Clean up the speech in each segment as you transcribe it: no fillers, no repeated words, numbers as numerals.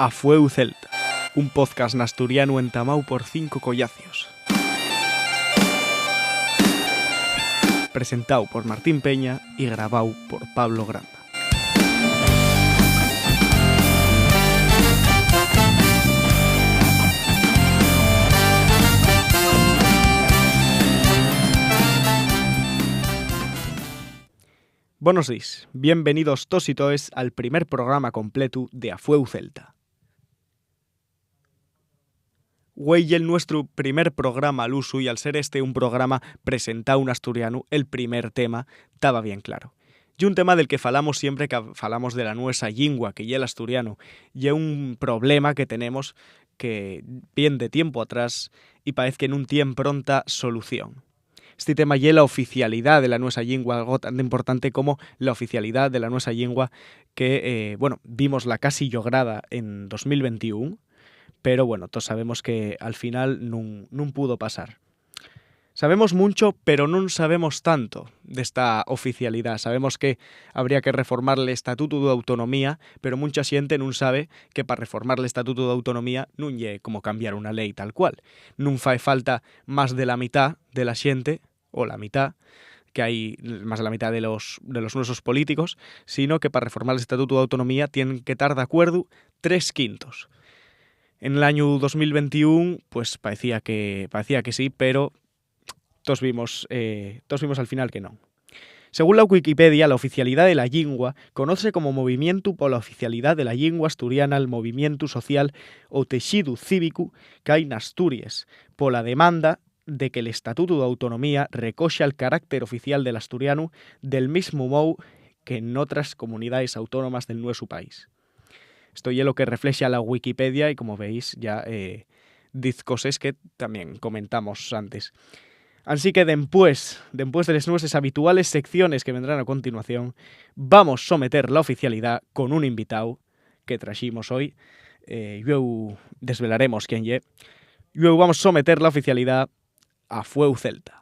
Afueu Celta, un podcast nasturiano entamado por 5 collacios. Presentado por Martín Peña y grabado por Pablo Granda. Buenos días, bienvenidos todos y toes al primer programa completo de Afueu Celta. Güey, el nuestro primer programa al uso y al ser este un programa presentado un asturiano, el primer tema estaba bien claro. Y un tema del que falamos siempre que falamos de la nuestra lingua, que ya el asturiano, y un problema que tenemos que viene de tiempo atrás y parece que en un tiempo pronta solución. Este tema y la oficialidad de la nuestra lingua, algo tan importante como la oficialidad de la nuestra lingua que, vimos la casi lograda en 2021, pero bueno, todos sabemos que al final no pudo pasar. Sabemos mucho, pero no sabemos tanto de esta oficialidad. Sabemos que habría que reformar el Estatuto de Autonomía, pero mucha gente no sabe que para reformar el Estatuto de Autonomía no es como cambiar una ley tal cual. No fae falta más de la mitad de la gente, o la mitad, que hay más de la mitad de los nuestros políticos, sino que para reformar el Estatuto de Autonomía tienen que estar de acuerdo 3/5. En el año 2021, pues parecía que sí, pero todos vimos al final que no. Según la Wikipedia, la oficialidad de la lingua conoce como movimiento por la oficialidad de la lingua asturiana al movimiento social o texido cívico que hay en Asturias, por la demanda de que el Estatuto de Autonomía recoxa el carácter oficial del asturiano del mismo modo que en otras comunidades autónomas del nuestro país. Esto es lo que refleja la Wikipedia y, como veis, ya dice cosas que también comentamos antes. Así que después de las nuestras habituales secciones que vendrán a continuación, vamos a someter la oficialidad con un invitado que trajimos hoy. Luego desvelaremos quién es. Luego vamos a someter la oficialidad a Afueu Celta.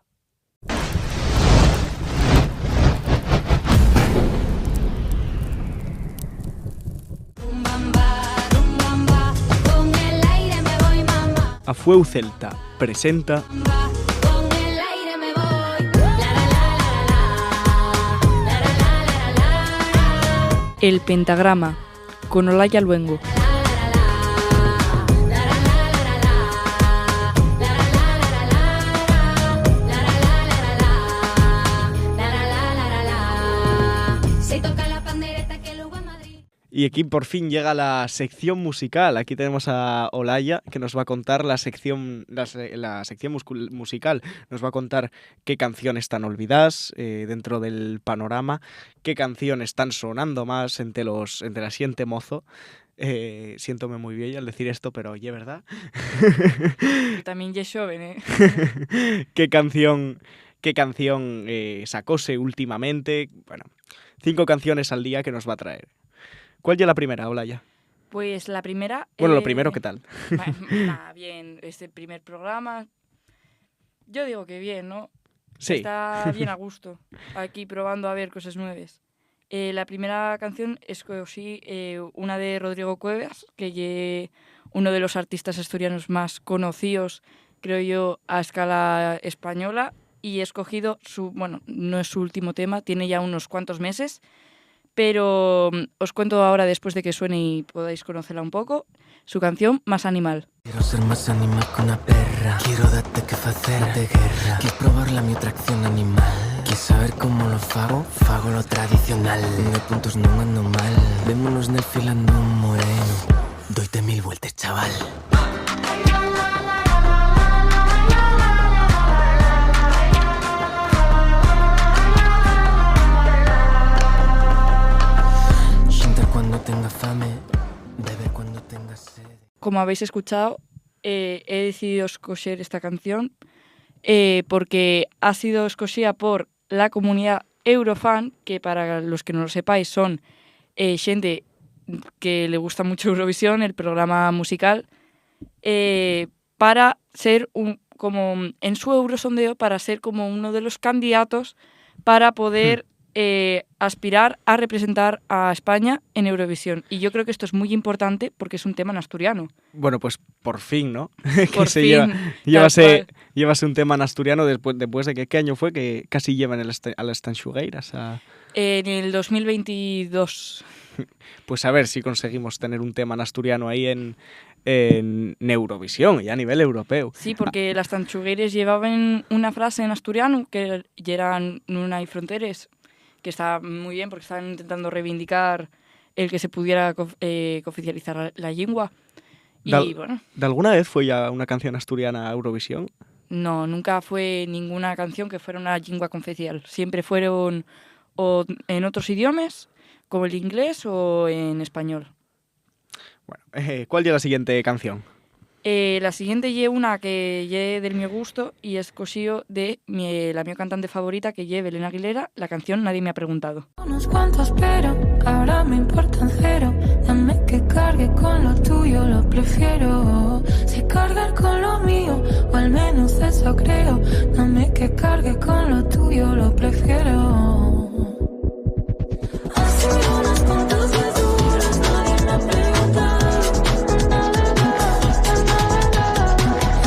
Afueu Celta presenta El Pentagrama, con Olaya Luengo. Y aquí por fin llega la sección musical. Aquí tenemos a Olaya, que nos va a contar la sección musical. Nos va a contar qué canciones están olvidadas dentro del panorama, qué canciones están sonando más entre la siente mozo. Siéntome muy bien al decir esto, pero oye, ¿verdad? También ya es joven, ¿eh? ¿Qué canción sacóse últimamente? Bueno, 5 canciones al día que nos va a traer. ¿Cuál es la primera, Olaya? Pues la primera... Bueno, lo primero, ¿qué tal? Bien, este primer programa... Yo digo que bien, ¿no? Sí. Está bien a gusto, aquí probando a ver cosas nuevas. La primera canción es una de Rodrigo Cuevas, que es uno de los artistas asturianos más conocidos, creo yo, a escala española, y he escogido no es su último tema, tiene ya unos cuantos meses, pero os cuento ahora, después de que suene y podáis conocerla un poco, su canción Más Animal. Quiero ser más animal que una perra. Quiero darte que facer de guerra. Quiero probar la mi atracción animal. Quiero saber cómo lo fago lo tradicional. De puntos no ando mal. Vémonos nel filando un moreno. Doite 1000 vueltas, chaval. Cuando tenga fame, beber cuando tenga sed. Como habéis escuchado, he decidido escoger esta canción porque ha sido escogida por la comunidad Eurofan, que para los que no lo sepáis son gente que le gusta mucho Eurovisión, el programa musical, para ser como en su Eurosondeo, para ser como uno de los candidatos para poder aspirar a representar a España en Eurovisión. Y yo creo que esto es muy importante porque es un tema en asturiano. Bueno, pues por fin, ¿no? Por que se fin, llevase un tema en asturiano después de que, ¿qué año fue? Que casi llevan a las Tanxugueiras a... En el 2022. Pues a ver si conseguimos tener un tema en asturiano ahí en Eurovisión y a nivel europeo. Sí, porque las Tanxugueires llevaban una frase en asturiano que eran "non hai fronteres", que está muy bien porque estaban intentando reivindicar el que se pudiera cooficializar la lengua. Y bueno, ¿De alguna vez fue ya una canción asturiana a Eurovisión? no, nunca fue ninguna canción que fuera una lengua cooficial. Siempre fueron o en otros idiomas, como el inglés, o en español. Bueno, ¿cuál es la siguiente canción? La siguiente lle una que lle del mi gusto y es cosío de la mi cantante favorita, que lle Belén Aguilera, la canción Nadie me ha preguntado. Unos cuantos pero ahora me importan cero. Dame que cargue con lo tuyo, lo prefiero. Si cargar con lo mío, o al menos eso creo. Dame que cargue con lo tuyo, lo prefiero. Así unos cuantos duros, nadie me ha preguntado.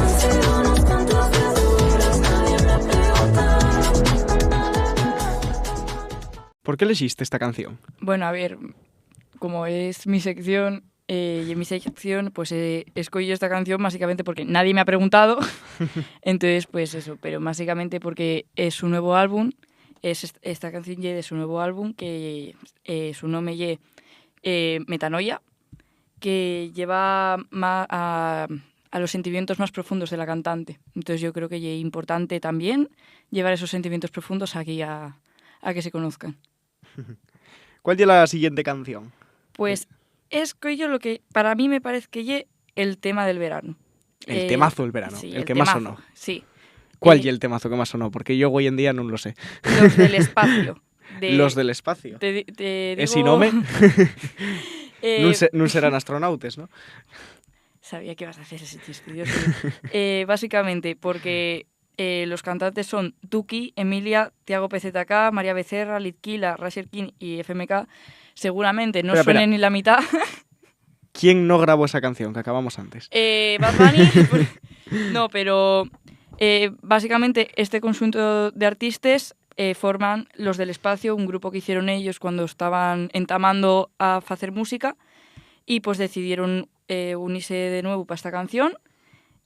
Así unos cuantos duros, nadie me ha preguntado. ¿Por qué elegiste esta canción? Bueno, a ver, como es mi sección, y en mi sección pues he escogido esta canción básicamente porque nadie me ha preguntado. Entonces, pues eso, pero básicamente porque es su nuevo álbum. Esta canción lle de su nuevo álbum, que su nombre lle Metanoia, que lleva a los sentimientos más profundos de la cantante. Entonces yo creo que lle importante también llevar esos sentimientos profundos aquí a que se conozcan. ¿Cuál es la siguiente canción? Pues escogido lo que para mí me parece que lle el tema del verano. El temazo del verano, sí, el que más temazo, sonó. Sí. ¿Cuál es el temazo que más sonó? Porque yo hoy en día no lo sé. Los del espacio. Los del espacio. Te digo... Ese nome non serán astronautes, ¿no? Sabía que ibas a hacer ese chiste, Dios mío. Básicamente porque los cantantes son Duki, Emilia, Tiago PZK, María Becerra, Litquila, Rasher King y FMK. Seguramente no suenen ni la mitad. ¿Quién no grabó esa canción que acabamos antes? Bad Bunny. No, pero... básicamente este conjunto de artistas forman Los del Espacio, un grupo que hicieron ellos cuando estaban entamando a hacer música, y pues decidieron unirse de nuevo para esta canción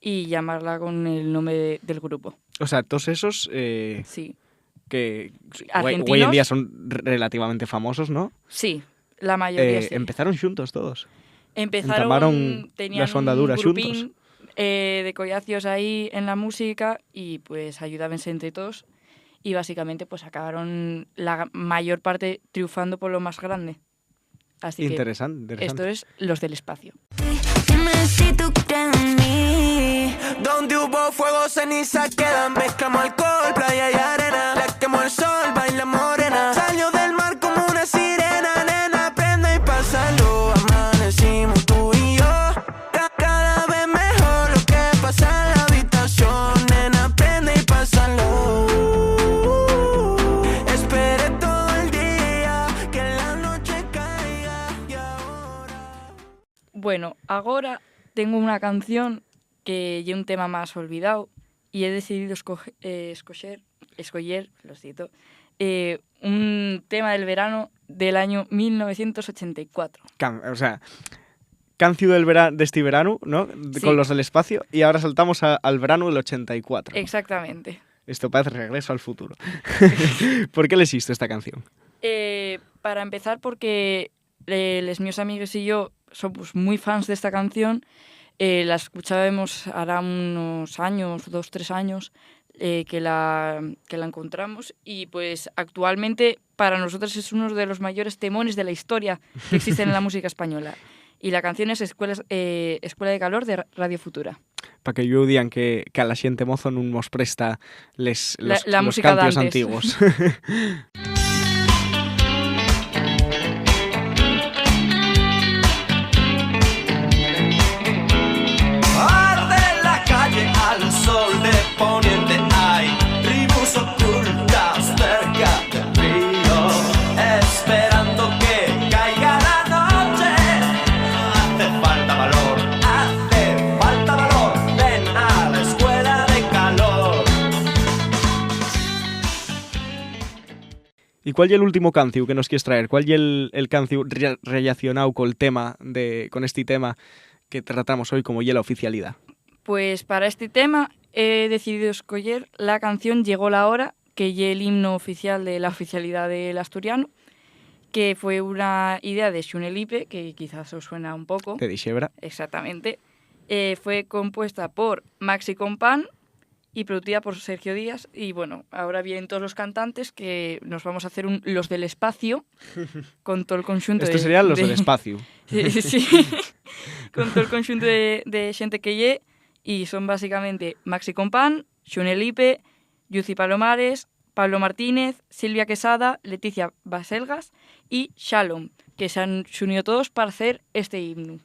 y llamarla con el nombre del grupo. O sea, todos esos Sí. que Argentinos. hoy en día son relativamente famosos, ¿no? Sí, la mayoría sí. Empezaron juntos todos. Entamaron, tenían la sondadura un grupín xuntos. De collacios ahí en la música y pues ayudábanse entre todos y básicamente pues acabaron la mayor parte triunfando por lo más grande. Así Interesante. que esto es Los del Espacio. Dime si tú crees en mí. Donde hubo fuego, ceniza quedan. Mezclamos alcohol, playa y arena. La quemó el sol, baila morena. Salió del mar como una sirena. Nena, prende y pásalo. Amanecimos tú y yo. Cada vez mejor lo que pasa en la habitación. Nena, prende y pásalo. Esperé todo el día que la noche caiga y ahora. Bueno, ahora tengo una canción que lleva un tema más olvidado y he decidido escoger, lo siento, un tema del verano del año 1984. O sea, canción de este verano, ¿no? Sí. Con Los del Espacio, y ahora saltamos al verano del 84. Exactamente. Esto parece Regreso al Futuro. ¿Por qué le hiciste esta canción? Para empezar, porque los míos amigos y yo somos muy fans de esta canción. La escuchábamos hará unos años, 2-3 años, que la encontramos, y pues actualmente para nosotros es uno de los mayores temones de la historia que existen en la música española. Y la canción es Escuela de Calor de Radio Futura. Para que yo digan que a la xente mozo non nos presta los música cantios d'antes. antiguos. Arde la calle al sol de poniente, hay tribus ocultas cerca del río. cuál es el último canciu que nos quieres traer? ¿Cuál es el canciu relacionado con este tema que tratamos hoy como ya la oficialidad? Pues para este tema he decidido escoger la canción Llegó la hora, que es el himno oficial de la oficialidad del asturiano, que fue una idea de Xune Lipe, que quizás os suena un poco. De Dixebra. Exactamente. Fue compuesta por Maxi Compan y producida por Sergio Díaz. Y bueno, ahora vienen todos los cantantes que nos vamos a hacer los del espacio con todo el conjunto Estos serían los del espacio. Sí. Con todo el conjunto de xente que lle, y son básicamente Maxi Compan, Xune Lipe, Yuci Palomares, Pablo Martínez, Silvia Quesada, Leticia Baselgas y Shalom, que se han unido todos para hacer este himno.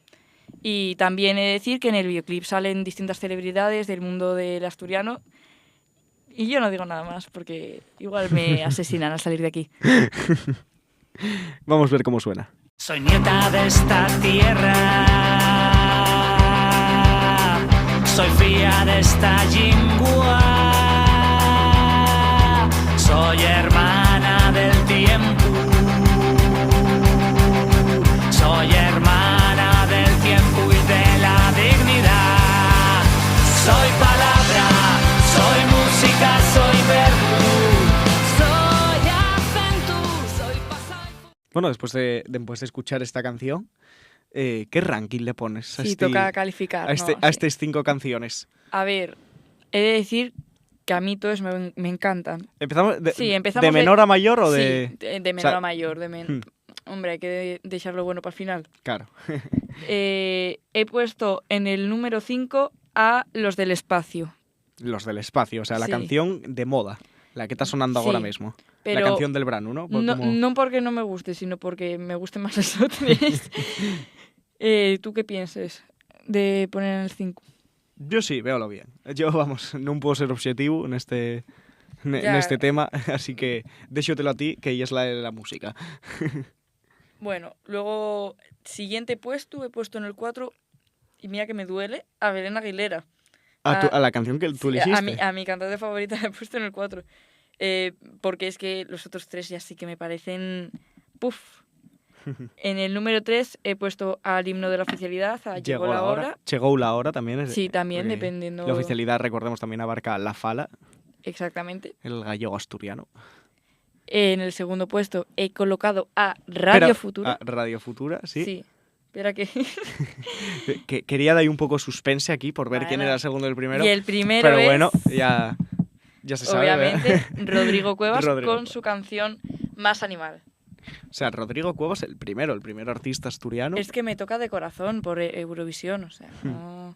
Y también he de decir que en el videoclip salen distintas celebridades del mundo del asturiano. Y yo no digo nada más porque igual me asesinan al salir de aquí. Vamos a ver cómo suena. Soy nieta de esta tierra, soy fía de esta lingua, soy hermana del tiempo, soy hermana del tiempo y de la dignidad. Soy palabra, soy música, soy verbo, soy acento, soy pasado. Bueno, después de escuchar esta canción, ¿qué ranking le pones a, Sí, toca calificar. a, ¿no? a Sí. estas 5 canciones? A ver, he de decir que a mí todos me encantan. ¿Empezamos Sí, empezamos de menor a mayor o de...? Sí, de menor o sea, a mayor. Hombre, hay que dejarlo bueno para el final. Claro. He puesto en el número 5 a Los del Espacio. Los del espacio, o sea, la Sí. canción de moda, la que está sonando Sí, ahora mismo. pero la canción del verano, ¿no? No, Como- no porque no me guste, sino porque me gusten más los otros. ¿Tú qué piensas de poner en el 5? Yo sí, véalo bien. Yo, vamos, no puedo ser objetivo en este Ya. tema, así que déxotelo a ti, que ella es la música. Bueno, luego, siguiente puesto, he puesto en el 4, y mira que me duele, a Belén Aguilera. A la canción que tú Sí, elegiste. a mi cantante favorita la he puesto en el 4. Porque es que los otros 3 ya sí que me parecen... ¡Puf! En el número 3 he puesto al himno de la oficialidad, a Llegó la hora. Llegó la hora también. Sí, también, porque dependiendo... La oficialidad, recordemos, también abarca la fala, Exactamente. el gallego asturiano. En el segundo puesto he colocado a Radio Futura. Radio Futura, sí. Sí. Espera que... Quería dar ahí un poco suspense aquí por ver Bueno. quién era el segundo y el primero. Y el primero pero es, bueno, ya se sabe. obviamente, Rodrigo Cuevas Rodrigo con Cuevas. su canción Más Animal. O sea, Rodrigo Cuevas el primer artista asturiano. Es que me toca de corazón por Eurovisión, o sea, no...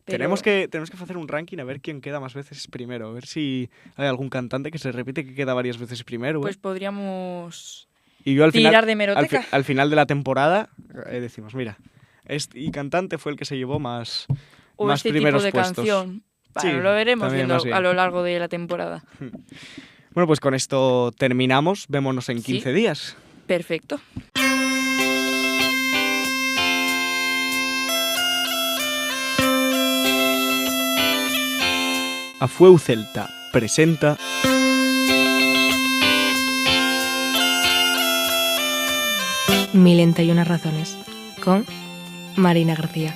Pero- Tenemos que hacer un ranking a ver quién queda más veces primero. A ver si hay algún cantante que se repite que queda varias veces primero. ¿eh? Pues podríamos Y yo al final, tirar de meroteca. al final de la temporada decimos, mira, este cantante fue el que se llevó más O más este tipo primeros de puestos. canción. Bueno, Sí, lo veremos también, viendo más bien. a lo largo de la temporada. Bueno, pues con esto terminamos. Vémonos en 15 días. Perfecto. Afueu Celta presenta Milenta y unas razones, con Marina García.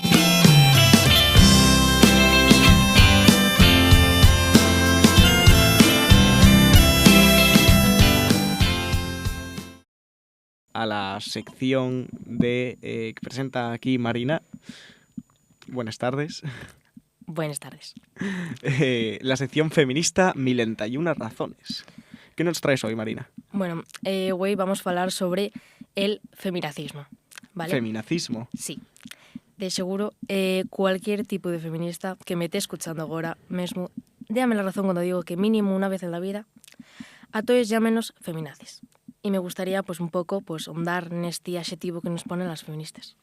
a la sección que presenta aquí Marina. Buenas tardes. Buenas tardes. La sección feminista Milenta y unas razones. ¿Qué nos traes hoy, Marina? Bueno, hoy vamos a hablar sobre el feminacismo, ¿vale? Feminacismo. Sí. De seguro, cualquier tipo de feminista que me esté escuchando ahora mesmo, déame la razón cuando digo que mínimo una vez en la vida a todos llámenos feminazis. Y me gustaría, pues, un poco, pues, ondar neste adxetivo que nos ponen las feministas.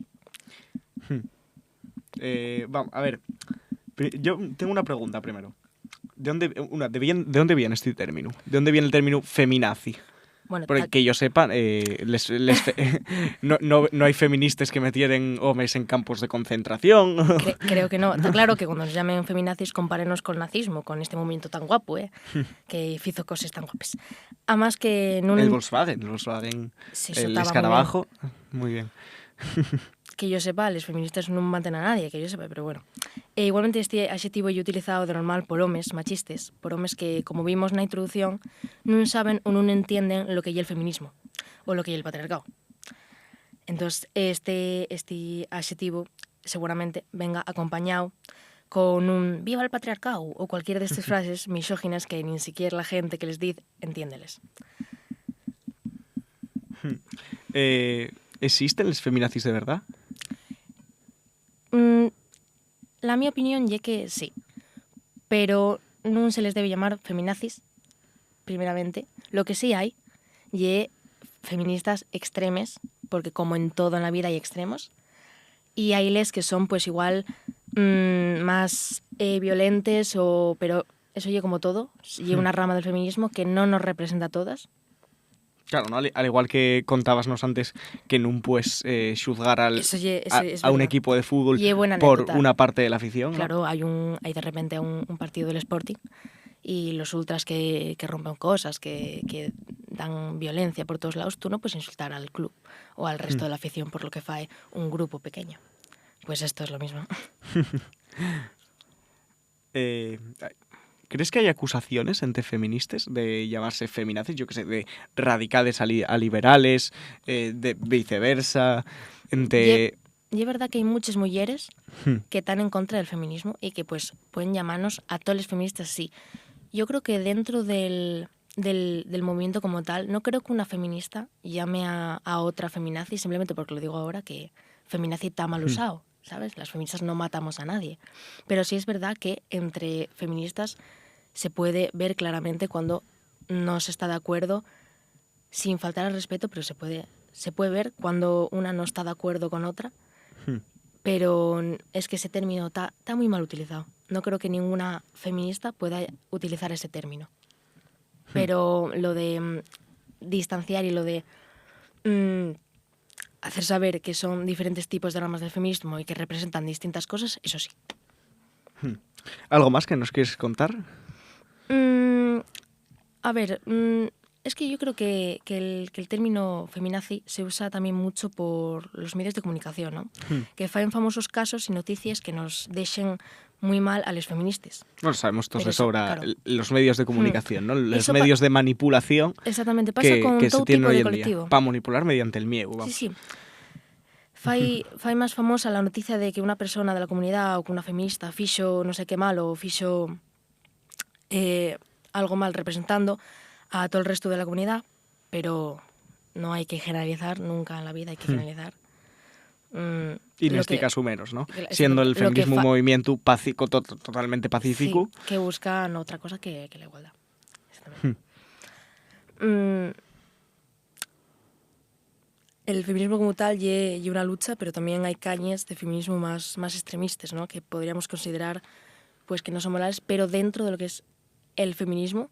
Vamos, a ver. Yo tengo una pregunta primero. ¿De dónde viene este término? ¿De dónde viene el término feminazi? Bueno, Porque que yo sepa, no hay feministas que metieren homes en campos de concentración. Creo que no. Está claro que cuando nos llamen feminazis compárenos con el nazismo, con este movimiento tan guapo, que hizo cosas tan guapas. Además que... El Volkswagen, Sí, el estaba escarabajo. Muy bien. Que yo sepa, los feministas non maten a nadie, que yo sepa, pero bueno. E igualmente este adxetivo é utilizado de normal por homes machistes, por homes que, como vimos na introducción, non saben ou non entienden lo que é el feminismo, ou lo que é el patriarcado. Entón, este adxetivo seguramente venga acompañado con un viva el patriarcado ou cualquier destas frases misóginas que nin siquiera la gente que les diz entiéndeles. ¿Existen los feminazis de verdad? La mi opinión é que sí, pero non se les debe llamar feminazis, primeramente. Lo que sí hai é feministas extremes, porque como en todo en la vida hai extremos, e hai les que son pues igual más violentes, pero eso é como todo, é unha rama del feminismo que non nos representa a todas. Claro, ¿no? Al igual que contábasnos antes que non puedes xuzgar a un equipo de fútbol por una parte de la afición. Claro, ¿no? Hay de repente un partido del Sporting y los ultras que rompen cosas, que dan violencia por todos lados, tú no puedes insultar al club o al resto de la afición por lo que fae un grupo pequeño. Pues esto es lo mismo. ¿Crees que hay acusaciones entre feministas de llamarse feminazis? Yo qué sé, de radicales a liberales, de viceversa, entre... Y es verdad que hay muchas mujeres que están en contra del feminismo y que pues pueden llamarnos a todos los feministas así. Yo creo que dentro del movimiento como tal, no creo que una feminista llame a otra feminazi simplemente porque lo digo ahora, que feminazi está mal usado, ¿sabes? Las feministas no matamos a nadie. Pero sí es verdad que entre feministas se puede ver claramente cuando no se está de acuerdo, sin faltar al respeto, pero se puede ver cuando una no está de acuerdo con otra. Pero es que ese término está muy mal utilizado. No creo que ninguna feminista pueda utilizar ese término. Pero lo de distanciar y lo de hacer saber que son diferentes tipos de ramas del feminismo y que representan distintas cosas, eso sí. ¿Algo más que nos quieres contar? A ver, es que yo creo que el término feminazi se usa también mucho por los medios de comunicación, ¿no? Que faen famosos casos y noticias que nos dejen muy mal a los feministas. Bueno, sabemos todos Pero de sobra, claro, los medios de comunicación, ¿no? Los Eso medios de manipulación exactamente, pasa que con se todo tienen tipo hoy de en colectivo. día. Para manipular mediante el miedo, vamos. Sí, sí. Fai más famosa la noticia de que una persona de la comunidad o que una feminista fixo no sé qué mal o fixo algo mal representando a todo el resto de la comunidad, pero no hay que generalizar, nunca en la vida hay que generalizar. Y en este caso menos, ¿no? Siendo el feminismo un movimiento pacífico, totalmente pacífico. Sí, que buscan otra cosa que la igualdad. El feminismo como tal y una lucha, pero también hay cañas de feminismo más extremistas, ¿no? Que podríamos considerar pues que no son morales, pero dentro de lo que es el feminismo,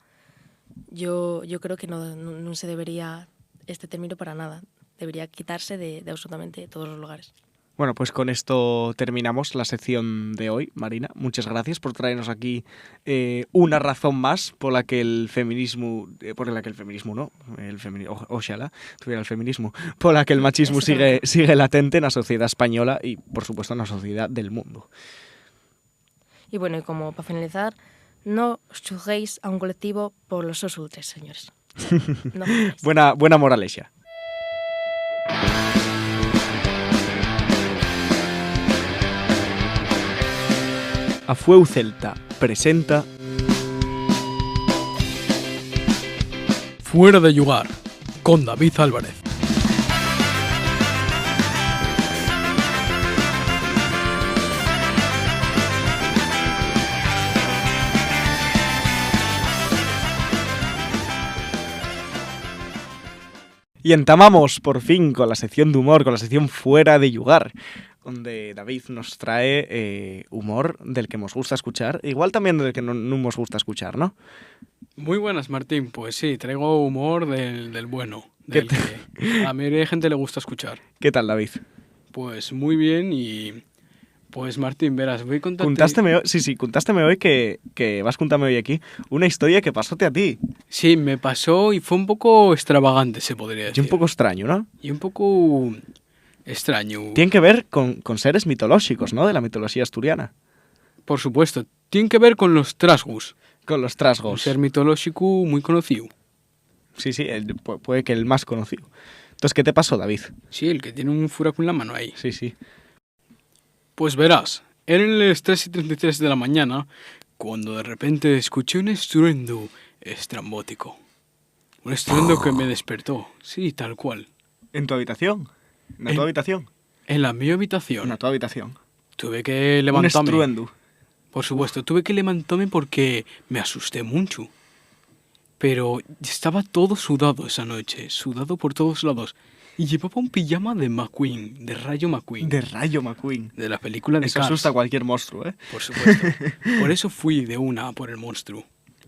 yo creo que no se debería este término para nada. Debería quitarse de absolutamente todos los lugares. Bueno, pues con esto terminamos la sección de hoy, Marina. Muchas gracias por traernos aquí una razón más por la que el feminismo, oxalá tuviera el feminismo, por la que el machismo sigue latente en la sociedad española y, por supuesto, en la sociedad del mundo. Y bueno, y como para finalizar, no juzguéis a un colectivo por los sus ultres, señores. No buena moraleja. Afueu Celta presenta Fuera de Yugar, con David Álvarez. Y entamamos por fin con la sección de humor, con la sección Fuera de Yugar. donde David nos trae humor del que nos gusta escuchar, igual también del que no nos gusta escuchar, ¿no? Muy buenas, Martín. Pues sí, traigo humor del bueno, del que a la mayoría de gente le gusta escuchar. ¿Qué tal, David? Pues muy bien y... Pues Martín, verás, voy a contarte... Contásteme hoy que vas a contarme hoy aquí una historia que pasóte a ti. Sí, me pasó y fue un poco extravagante, se podría decir. Y un poco extraño, ¿no? Y un poco extraño. Tiene que ver con seres mitológicos, ¿no? De la mitología asturiana. Por supuesto, tiene que ver con los trasgos. Con los Un trasgos. ser mitológico muy conocido. Sí, puede que el más conocido. Entonces, ¿qué te pasó, David? Sí, el que tiene un furaco en la mano ahí. Sí. Pues verás, eran las 3:33 de la mañana cuando de repente escuché un estruendo estrambótico. Un estruendo que me despertó. Sí, tal cual. ¿En tu habitación? ¿En tu habitación? En la mi habitación. En tu habitación. Tuve que Un levantarme. estruendo. Por supuesto, tuve que levantarme porque me asusté mucho. Pero estaba todo sudado esa noche, sudado por todos lados. Y llevaba un pijama de McQueen, de Rayo McQueen. De Rayo McQueen. De la película de Eso Cars. asusta a cualquier monstruo, ¿eh? Por supuesto. Por eso fui de una a por el monstruo.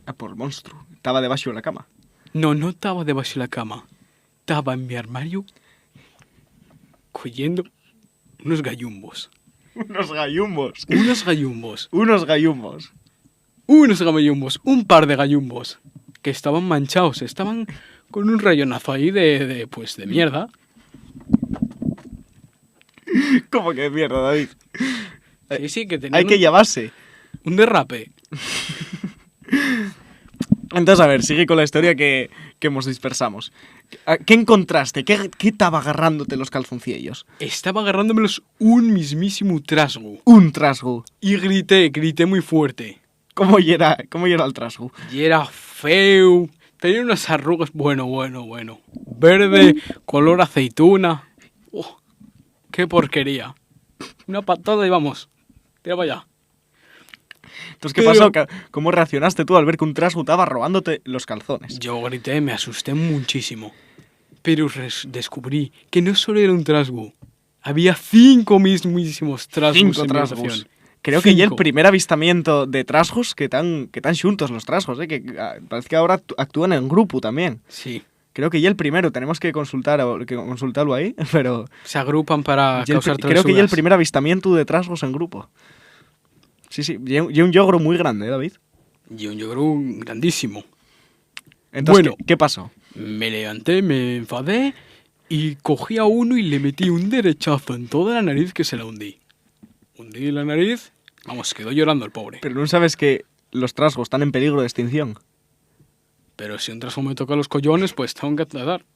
Ah, por el monstruo. Estaba debajo de la cama. No estaba debajo de la cama. Estaba en mi armario cogiendo unos gallumbos. Unos gallumbos. Unos gallumbos. Unos gallumbos. Unos gallumbos. Un par de gallumbos. Que estaban manchados. Estaban con un rayonazo ahí de mierda. ¿Cómo que mierda, David? Sí, que tenían Hay que llevarse. un derrape. Entonces, a ver, sigue con la historia que nos dispersamos. ¿Qué encontraste? ¿Qué estaba agarrándote los calzoncillos? Estaba agarrándomelos un mismísimo trasgo. Un trasgo. Y grité muy fuerte. ¿Cómo era el trasgo? Y era feo. Tenía unas arrugas, bueno. Verde, color aceituna. Oh, ¡qué porquería! Una patada y vamos. Tira para allá. Entonces, ¿qué pasó? ¿Cómo reaccionaste tú al ver que un trasgo estaba robándote los calzones? Yo grité, me asusté muchísimo. Pero descubrí que no solo era un trasgo. Había 5 mismísimos trasgos 5 en mi trasgos. habitación. Creo que ya el 5. primer avistamiento de trasgos que tan xuntos los trasgos, que parece que ahora actúan en grupo también. Sí. Creo que ya el primero, tenemos que consultarlo ahí, pero Se agrupan para ya causar creo que ya el travesuras. primer avistamiento de trasgos en grupo. Sí, y un yogro muy grande, David. Y un yogro grandísimo. Entonces, Bueno. ¿qué pasó? Me levanté, me enfadé y cogí a uno y le metí un derechazo en toda la nariz que se la hundí. Hundí la nariz, vamos, quedó llorando el pobre. Pero no sabes que los trasgos están en peligro de extinción. Pero si un trasgo me toca los collones, pues tengo que tratar.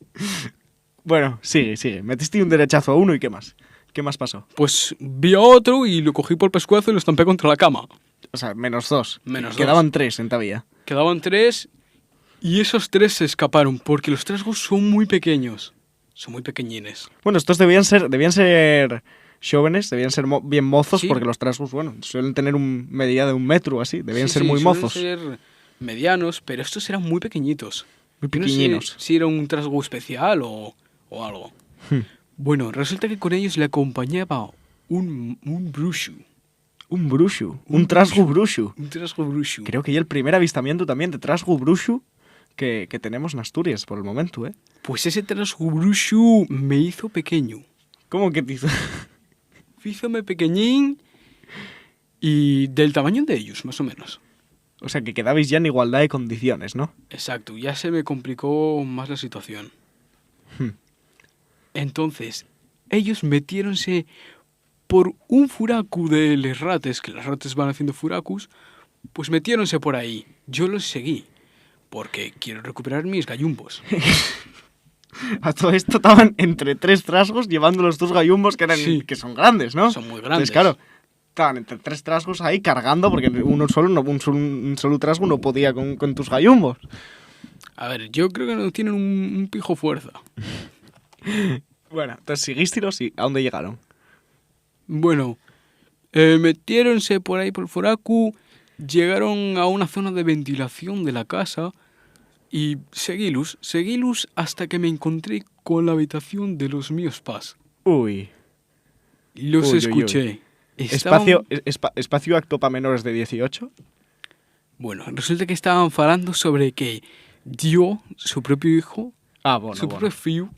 Bueno, sigue. Metiste un derechazo a uno y ¿qué más? ¿Qué más pasó? Pues vi a otro y lo cogí por el pescuezo y lo estampé contra la cama. O sea, -2. -2. Quedaban 3 en Tavía. Quedaban 3 y esos 3 se escaparon porque los trasgos son muy pequeños. Son muy pequeñines. Bueno, estos debían ser jóvenes, debían ser bien mozos, Sí. porque los trasgos, bueno, suelen tener medida de 1 metro o así, debían ser muy suelen mozos. ser medianos, pero estos eran muy pequeñitos. Muy Yo no sé pequeñinos. si era un trasgo especial o algo. Bueno, resulta que con ellos le acompañaba un bruxo. Un bruxo, un trasgo bruxo. Un trasgo bruxo. Creo que ya el primer avistamiento también de trasgo bruxo que tenemos en Asturias por el momento, ¿eh? Pues ese trasgo bruxo me hizo pequeño. ¿Cómo que te hizo? Hízome pequeñín y del tamaño de ellos, más o menos. O sea, que quedabais ya en igualdad de condiciones, ¿no? Exacto, ya se me complicó más la situación. Entonces, ellos metiéronse por un furacu de les rates, que las rates van haciendo furacus, pues metiéronse por ahí. Yo los seguí, porque quiero recuperar mis gallumbos. A todo esto estaban entre 3 trasgos llevando los 2 gallumbos que son grandes, ¿no? Son muy grandes. Entonces, claro, estaban entre 3 trasgos ahí cargando porque un solo trasgo no podía con tus gallumbos. A ver, yo creo que no tienen un pijo fuerza. Bueno, entonces seguístelos y ¿a dónde llegaron? Bueno, metiéronse por ahí por el furacu, llegaron a una zona de ventilación de la casa y seguílos hasta que me encontré con la habitación de los míos pas. Uy. Los Uy, uy, escuché. Estaban- Espacio acto para menores de 18. Bueno, resulta que estaban falando sobre que Dios, su propio hijo, Ah, bueno, su propio fiu,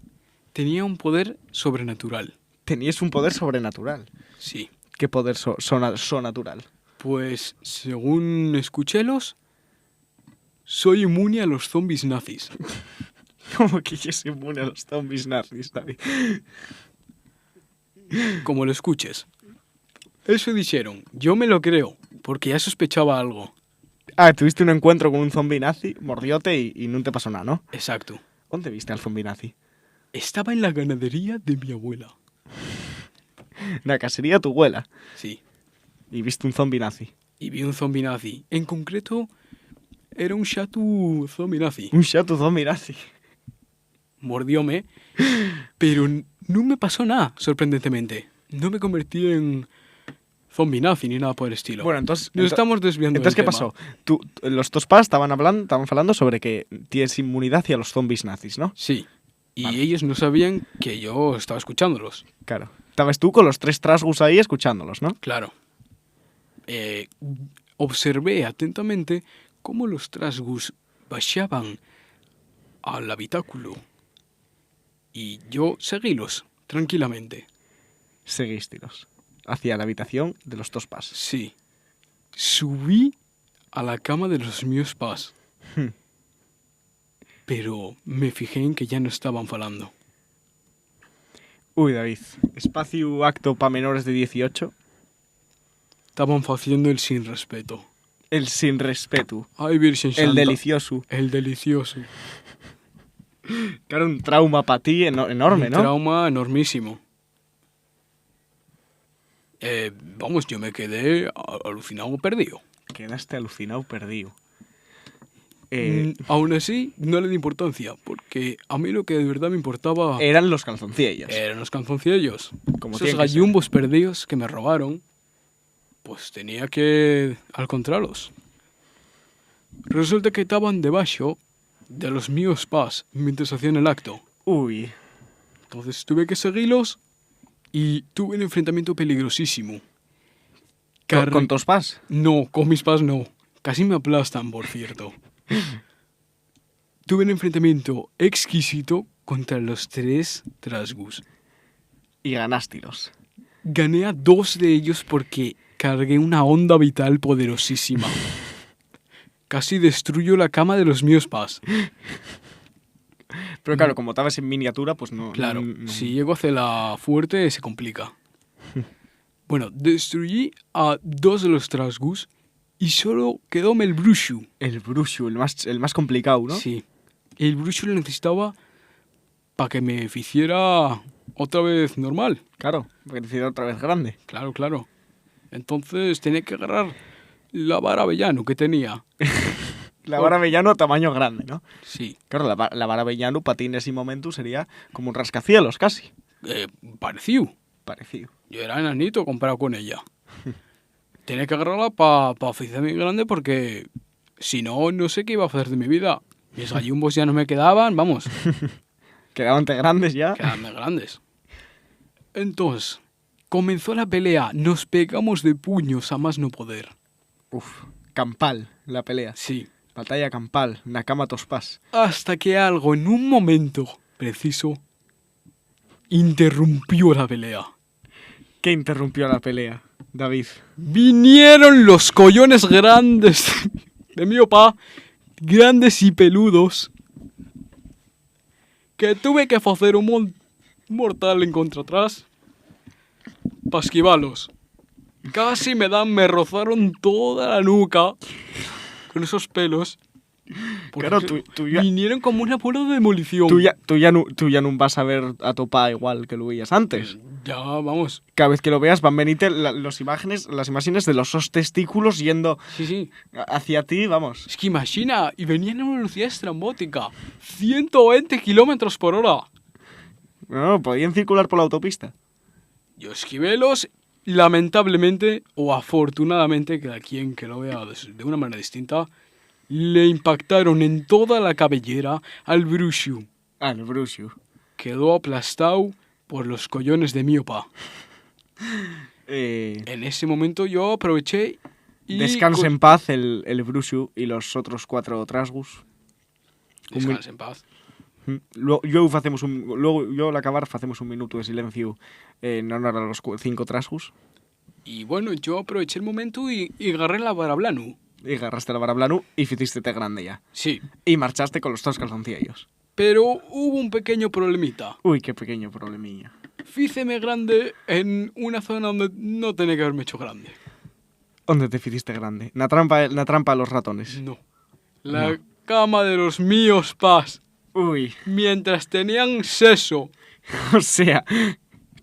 tenía un poder sobrenatural. Tenías un poder sobrenatural. Sí. ¿Qué poder sobrenatural? Pues, según escuchélos, soy inmune a los zombies nazis. ¿Cómo que yo soy inmune a los zombies nazis, David? Como lo escuches. Eso dijeron. Yo me lo creo, porque ya sospechaba algo. Ah, tuviste un encuentro con un zombie nazi, mordiote y no te pasó nada, ¿no? Exacto. ¿Dónde viste al zombie nazi? Estaba en la ganadería de mi abuela. En la casería de tu abuela. Sí. Y viste un zombie nazi. Y vi un zombie nazi. En concreto, era un chatu zombie nazi. Un chato zombie nazi. Mordióme, pero no me pasó nada, sorprendentemente. No me convertí en zombie nazi ni nada por el estilo. Bueno, entonces... Nos estamos desviando Entonces, del ¿qué tema. pasó? Los tospas estaban hablando sobre que tienes inmunidad hacia los zombies nazis, ¿no? Sí. Y Vale. ellos no sabían que yo estaba escuchándolos. Claro. Estabas tú con los 3 trasgus ahí escuchándolos, ¿no? Claro. Observé atentamente cómo los trasgus bajaban al habitáculo. Y yo seguílos, tranquilamente. Seguístelos. Hacia la habitación de los tospas. Sí. Subí a la cama de los míos pas. Pero me fijé en que ya no estaban falando. Uy, David. Espacio acto para menores de 18. Estaban haciendo el sin respeto. El sin respeto. Ay, Virgen Santa. El delicioso. El delicioso. Claro, un trauma para ti enorme, Un ¿no? trauma enormísimo. Vamos, yo me quedé alucinado, perdido. Quedaste alucinado, perdido. Aún así, no le di importancia, porque a mí lo que de verdad me importaba Eran los calzoncillos. eran los calzoncillos. Como Esos tienen que ser. gallumbos perdidos que me robaron, pues tenía que encontrarlos. Resulta que estaban debajo de los míos pas mientras hacían el acto. Uy. Entonces tuve que seguirlos y tuve un enfrentamiento peligrosísimo. ¿Con tospas? No, con mis pas no. Casi me aplastan, por cierto. Tuve un enfrentamiento exquisito contra los 3 trasgus. Y ganástilos. Gané a 2 de ellos porque cargué una onda vital poderosísima. Casi destruyo la cama de los míos pas. Pero claro, como estabas en miniatura, pues no... Claro, no- si llego a hacerla fuerte se complica. Bueno, destruí a 2 de los trasgus y solo quedóme el brushu. El brushu, el más complicado, ¿no? Sí. El brushu lo necesitaba para que me hiciera otra vez normal. Claro, porque te hiciera otra vez grande. Claro, claro. Entonces tenía que agarrar la vara avellano que tenía. La vara avellano tamaño grande, ¿no? Sí. Claro, la vara avellano para ti en ese momento sería como un rascacielos casi. Parecido. Parecido. Yo era enanito comparado con ella. Tenía que agarrarla para hacerme grande porque si no, no sé qué iba a hacer de mi vida. Mis gallumbos ya no me quedaban, vamos, Quedaban te grandes ya. quedaban grandes. Entonces, comenzó la pelea. Nos pegamos de puños a más no poder. Uf, campal, la pelea. Sí. Batalla campal, Nakama Tospas. Hasta que algo en un momento preciso interrumpió la pelea. ¿Qué interrumpió la pelea, David? Vinieron los collones grandes de mi papá, grandes y peludos, que tuve que hacer un mortal en contra atrás para esquivarlos. Casi me rozaron toda la nuca con esos pelos. Porque Claro, tú ya- vinieron como una bola de demolición. Tú ya no vas a ver a tu pa igual que lo veías antes. Ya, vamos. Cada vez que lo veas van a venirte las imágenes de los dos testículos yendo Sí, sí. hacia ti, vamos. Es que imagina, y venían a una velocidad estrambótica. 120 kilómetros por hora. No, podían circular por la autopista. Yo esquivélos, lamentablemente o afortunadamente, que a quien que lo vea de una manera distinta, le impactaron en toda la cabellera al brushu. Ah, el brushu. Quedó aplastado por los collones de mi opa. En ese momento yo aproveché y... Descansa en paz el Bruxu y los otros 4 Trasgus. Descansa en paz. Luego al acabar facemos un minuto de silencio en honor a los 5 Trasgus. Y bueno, yo aproveché el momento y agarré la Barablanu. Y agarraste la Barablanu y ficiste grande ya. Sí, Y marchaste con los 2 calzoncillos. pero hubo un pequeño problemita. Uy, qué pequeño problemilla. Fíceme grande en una zona donde no tenía que haberme hecho grande. ¿Dónde te ficiste grande? Na trampa de los ratones. No. La cama de los míos pas. Uy, Mientras tenían seso. o sea,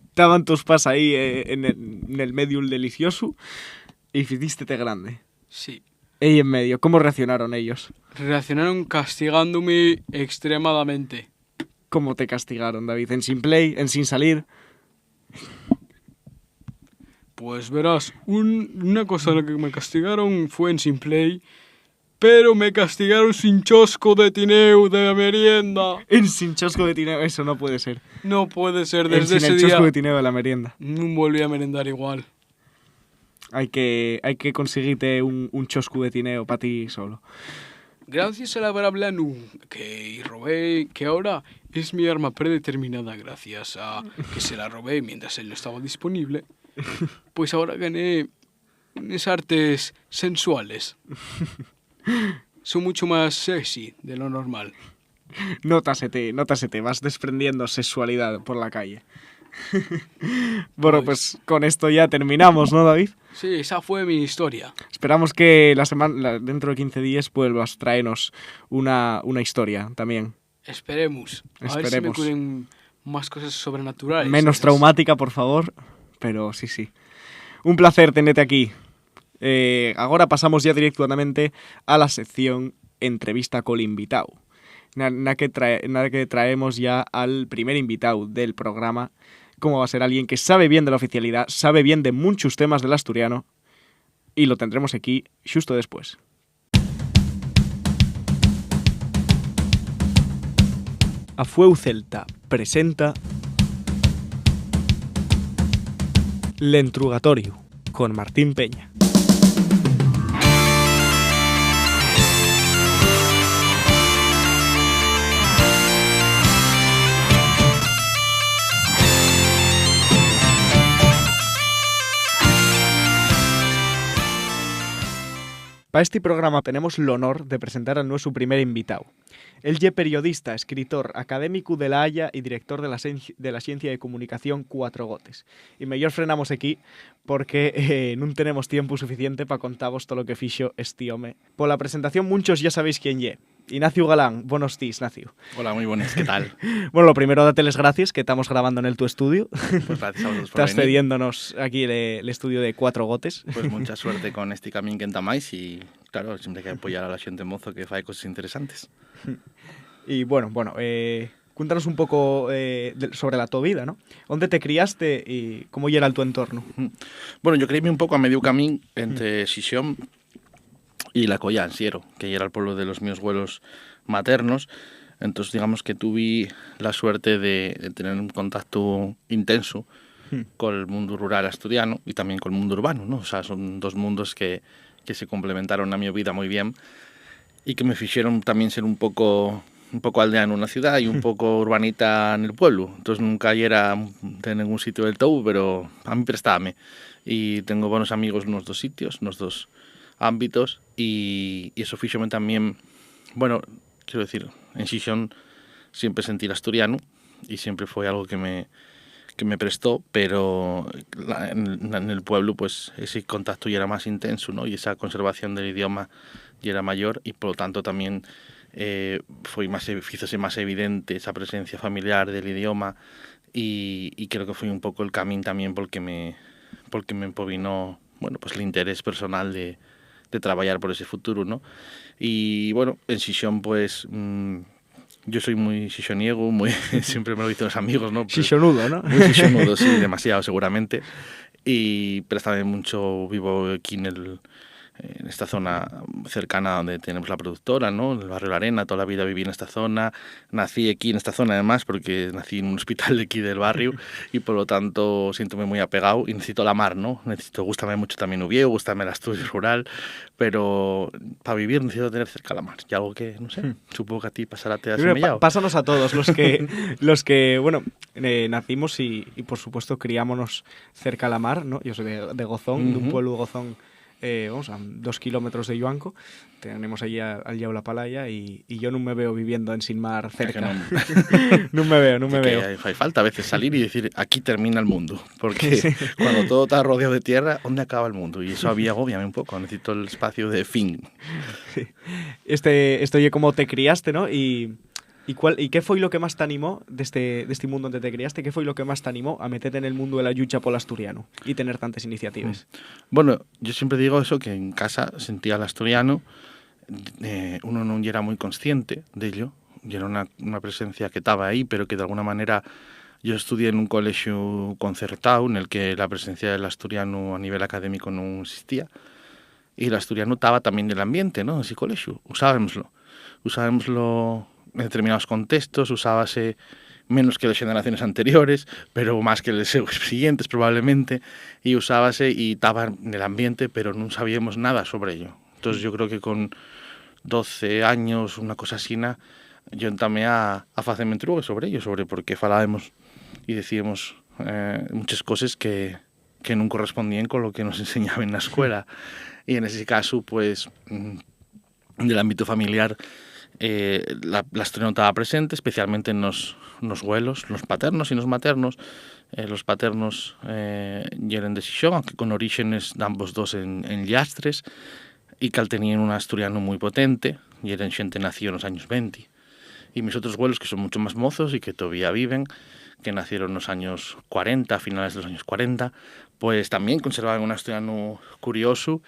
estaban tus pas ahí en el medio delicioso y ficiste grande. Sí. Ahí en medio, ¿cómo reaccionaron ellos? Reaccionaron castigándome extremadamente. ¿Cómo te castigaron, David? ¿En sin play? ¿En sin salir? Pues verás, una cosa en la que me castigaron fue en Simplay, pero me castigaron sin chosco de tineu de merienda. En sin chosco de tineo, eso no puede ser. No puede ser, En desde sin ese el día chosco de tineo de la merienda. no volví a merendar igual. Hay que conseguirte un chosco de tineo para ti solo. Gracias a la Barablanu que robé, que ahora es mi arma predeterminada gracias a que se la robé mientras él no estaba disponible, pues ahora gané unas artes sensuales. Son mucho más sexy de lo normal. Nótasete, vas desprendiendo sexualidad por la calle. Bueno, pues con esto ya terminamos, ¿no, David? Sí, esa fue mi historia. Esperamos que dentro de 15 días vuelvas a traernos una historia también. Esperemos. A ver si me Esperemos. ocurren más cosas sobrenaturales. Menos traumática, por favor, pero sí. Un placer tenerte aquí. Agora pasamos ya directamente a la sección entrevista col invitado. Na que traemos ya al primer invitado del programa, como va a ser alguien que sabe bien de la oficialidad, sabe bien de muchos temas del asturiano, y lo tendremos aquí justo después. Afueu Celta presenta L'Entrugatorio con Martín Peña. Para este programa tenemos el honor de presentar a nuestro primer invitado. Él es periodista, escritor, académico de La Haya y director de la Ciencia de Comunicación Cuatro Gotes. Y mejor frenamos aquí porque no tenemos tiempo suficiente para contaros todo lo que fixo este home. Por la presentación muchos ya sabéis quién es. Ignacio Galán, buenos días, Ignacio. Hola, muy buenas, ¿qué tal? Bueno, lo primero, date las gracias, que estamos grabando en tu estudio. Pues gracias a vosotros por Estás venir. cediéndonos aquí el estudio de Cuatro Gotes. Pues mucha suerte con este camino que entamais y, claro, siempre hay que apoyar a la xente mozo que fai cosas interesantes. Y bueno, cuéntanos un poco sobre la tu vida, ¿no? ¿Dónde te criaste y cómo era tu entorno? Bueno, yo creíme un poco a medio camino entre Xixón y La Collán, Siero, que era el pueblo de los míos abuelos maternos. Entonces, digamos que tuve la suerte de tener un contacto intenso con el mundo rural asturiano y también con el mundo urbano, ¿no? O sea, son dos mundos que se complementaron a mi vida muy bien y que me hicieron también ser un poco aldeano en una ciudad y un poco urbanita en el pueblo. Entonces nunca era de ningún sitio del todo, pero a mí prestábame. Y tengo buenos amigos en los dos sitios, en los dos ámbitos, y eso fíxome también, bueno, quiero decir, en Xixón siempre sentí el asturiano y siempre fue algo que me prestó, pero en el pueblo pues ese contacto ya era más intenso, ¿no? Y esa conservación del idioma ya era mayor y por lo tanto también fíjose más evidente esa presencia familiar del idioma y creo que fue un poco el camino también porque me empovinó, bueno, pues el interés personal de trabajar por ese futuro, ¿no? Y bueno, en Xixón pues yo soy muy xixoniego, siempre me lo dicen los amigos, ¿no? Xixonudo, ¿no? Muy xixonudo, sí, demasiado seguramente. Pero también mucho vivo aquí en en esta zona cercana donde tenemos la productora, ¿no? En el barrio La Arena, toda la vida viví en esta zona, nací aquí en esta zona además porque nací en un hospital de aquí del barrio y por lo tanto siéntome muy apegado y necesito la mar, ¿no? Gústame mucho también Uvieu, gústame el Asturias rural, pero para vivir necesito tener cerca la mar, y algo que, no sé, supongo que a ti pasará te has semillado. Pásanos a todos los que bueno, nacimos y por supuesto criámonos cerca a la mar, ¿no? Yo soy de Gozón, de un pueblo de Gozón, vamos a 2 kilómetros de Yuanco. Tenemos allí al lado la Palaya y yo no me veo viviendo en Sin Mar cerca. No me veo. Hay falta a veces salir y decir, aquí termina el mundo, porque cuando todo está rodeado de tierra, ¿dónde acaba el mundo? Y eso agobia un poco, necesito el espacio de fin. Sí. Esto oye, cómo te criaste, ¿no? ¿Y qué foi lo que más te animó de este mundo donde te criaste? ¿Qué foi lo que más te animó a meterte en el mundo de la lucha por el asturiano y tener tantas iniciativas? Bueno, yo siempre digo eso, que en casa sentía el asturiano, uno no era muy consciente de ello, y era una presencia que estaba ahí, pero que de alguna manera yo estudié en un colegio concertado en el que la presencia del asturiano a nivel académico no existía, y el asturiano estaba también en el ambiente, ¿no? En ese colegio, usábamoslo en determinados contextos, usábase menos que las generaciones anteriores, pero más que las siguientes probablemente, y usábase y estaba en el ambiente, pero no sabíamos nada sobre ello. Entonces yo creo que con 12 años, una cosa así, yo entamé a hacerme entrugue sobre ello, sobre por qué falábamos y decíamos muchas cosas que no correspondían con lo que nos enseñaban en la escuela. Y en ese caso, pues, del ámbito familiar, la asturiana estaba presente, especialmente en los abuelos, los paternos y los maternos. Los paternos eran de Xixón, aunque con orígenes de ambos dos en Llastres, y que tenían un asturiano muy potente, y eran xente nació en los años 20. Y mis otros abuelos, que son mucho más mozos y que todavía viven, que nacieron en los años 40, a finales de los años 40, pues también conservaban un asturiano curioso,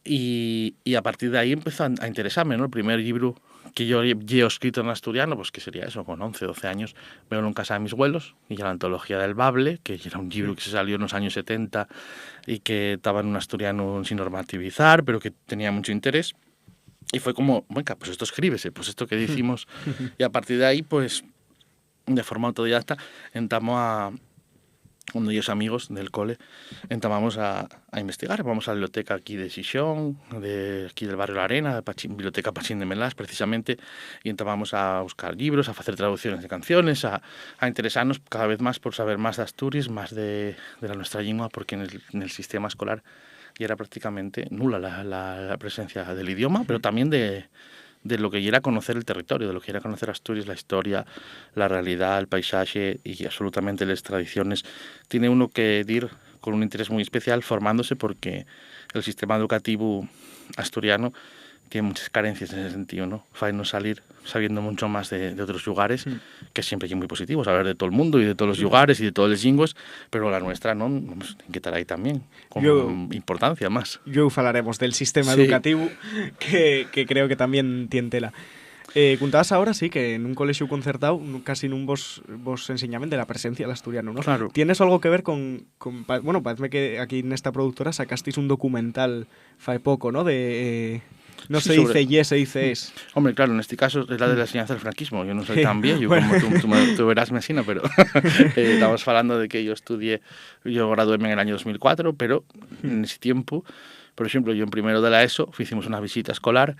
y a partir de ahí empezó a interesarme, ¿no? El primer libro que yo he escrito en asturiano, pues que sería eso, con 11, 12 años, veo en casa de mis abuelos, y ya la antología del Bable, que era un libro que se salió en los años 70 y que estaba en un asturiano sin normativizar, pero que tenía mucho interés. Y fue como, venga, pues esto escríbese, pues esto que decimos. Y a partir de ahí, pues, de forma autodidacta, entramos con ellos amigos del cole, entramos a investigar. Vamos a la biblioteca aquí de Xixón, aquí del barrio La Arena, biblioteca Pachín de Melás, precisamente, y entramos a buscar libros, a hacer traducciones de canciones, a interesarnos cada vez más por saber más de Asturias, más de la nuestra lengua, porque en el sistema escolar ya era prácticamente nula la presencia del idioma, pero también de lo que era conocer el territorio, de lo que era conocer Asturias, la historia, la realidad, el paisaje y absolutamente las tradiciones. Tiene uno que ir con un interés muy especial formándose, porque el sistema educativo asturiano tiene muchas carencias en ese sentido, ¿no? Faino salir sabiendo mucho más de otros lugares, que siempre es muy positivo, saber de todo el mundo y de todos los lugares y de todas las lenguas, pero la nuestra no, vamos, tiene que estar ahí también, con importancia más. Yo hablaremos del sistema educativo, que creo que también tiene tela. Contabas ahora, sí, que en un colegio concertado casi nun vos enseñaban de la presencia del asturiano, ¿no? Claro. ¿Tienes algo que ver con bueno, parece que aquí en esta productora sacasteis un documental fae poco, ¿no? No se dice yes, se dice es. Hombre, claro, en este caso es la de la enseñanza del franquismo. Yo no soy tan viejo como tú verás, Mesina, pero estamos hablando de que yo graduéme en el año 2004, pero en ese tiempo, por ejemplo, yo en primero de la ESO hicimos una visita escolar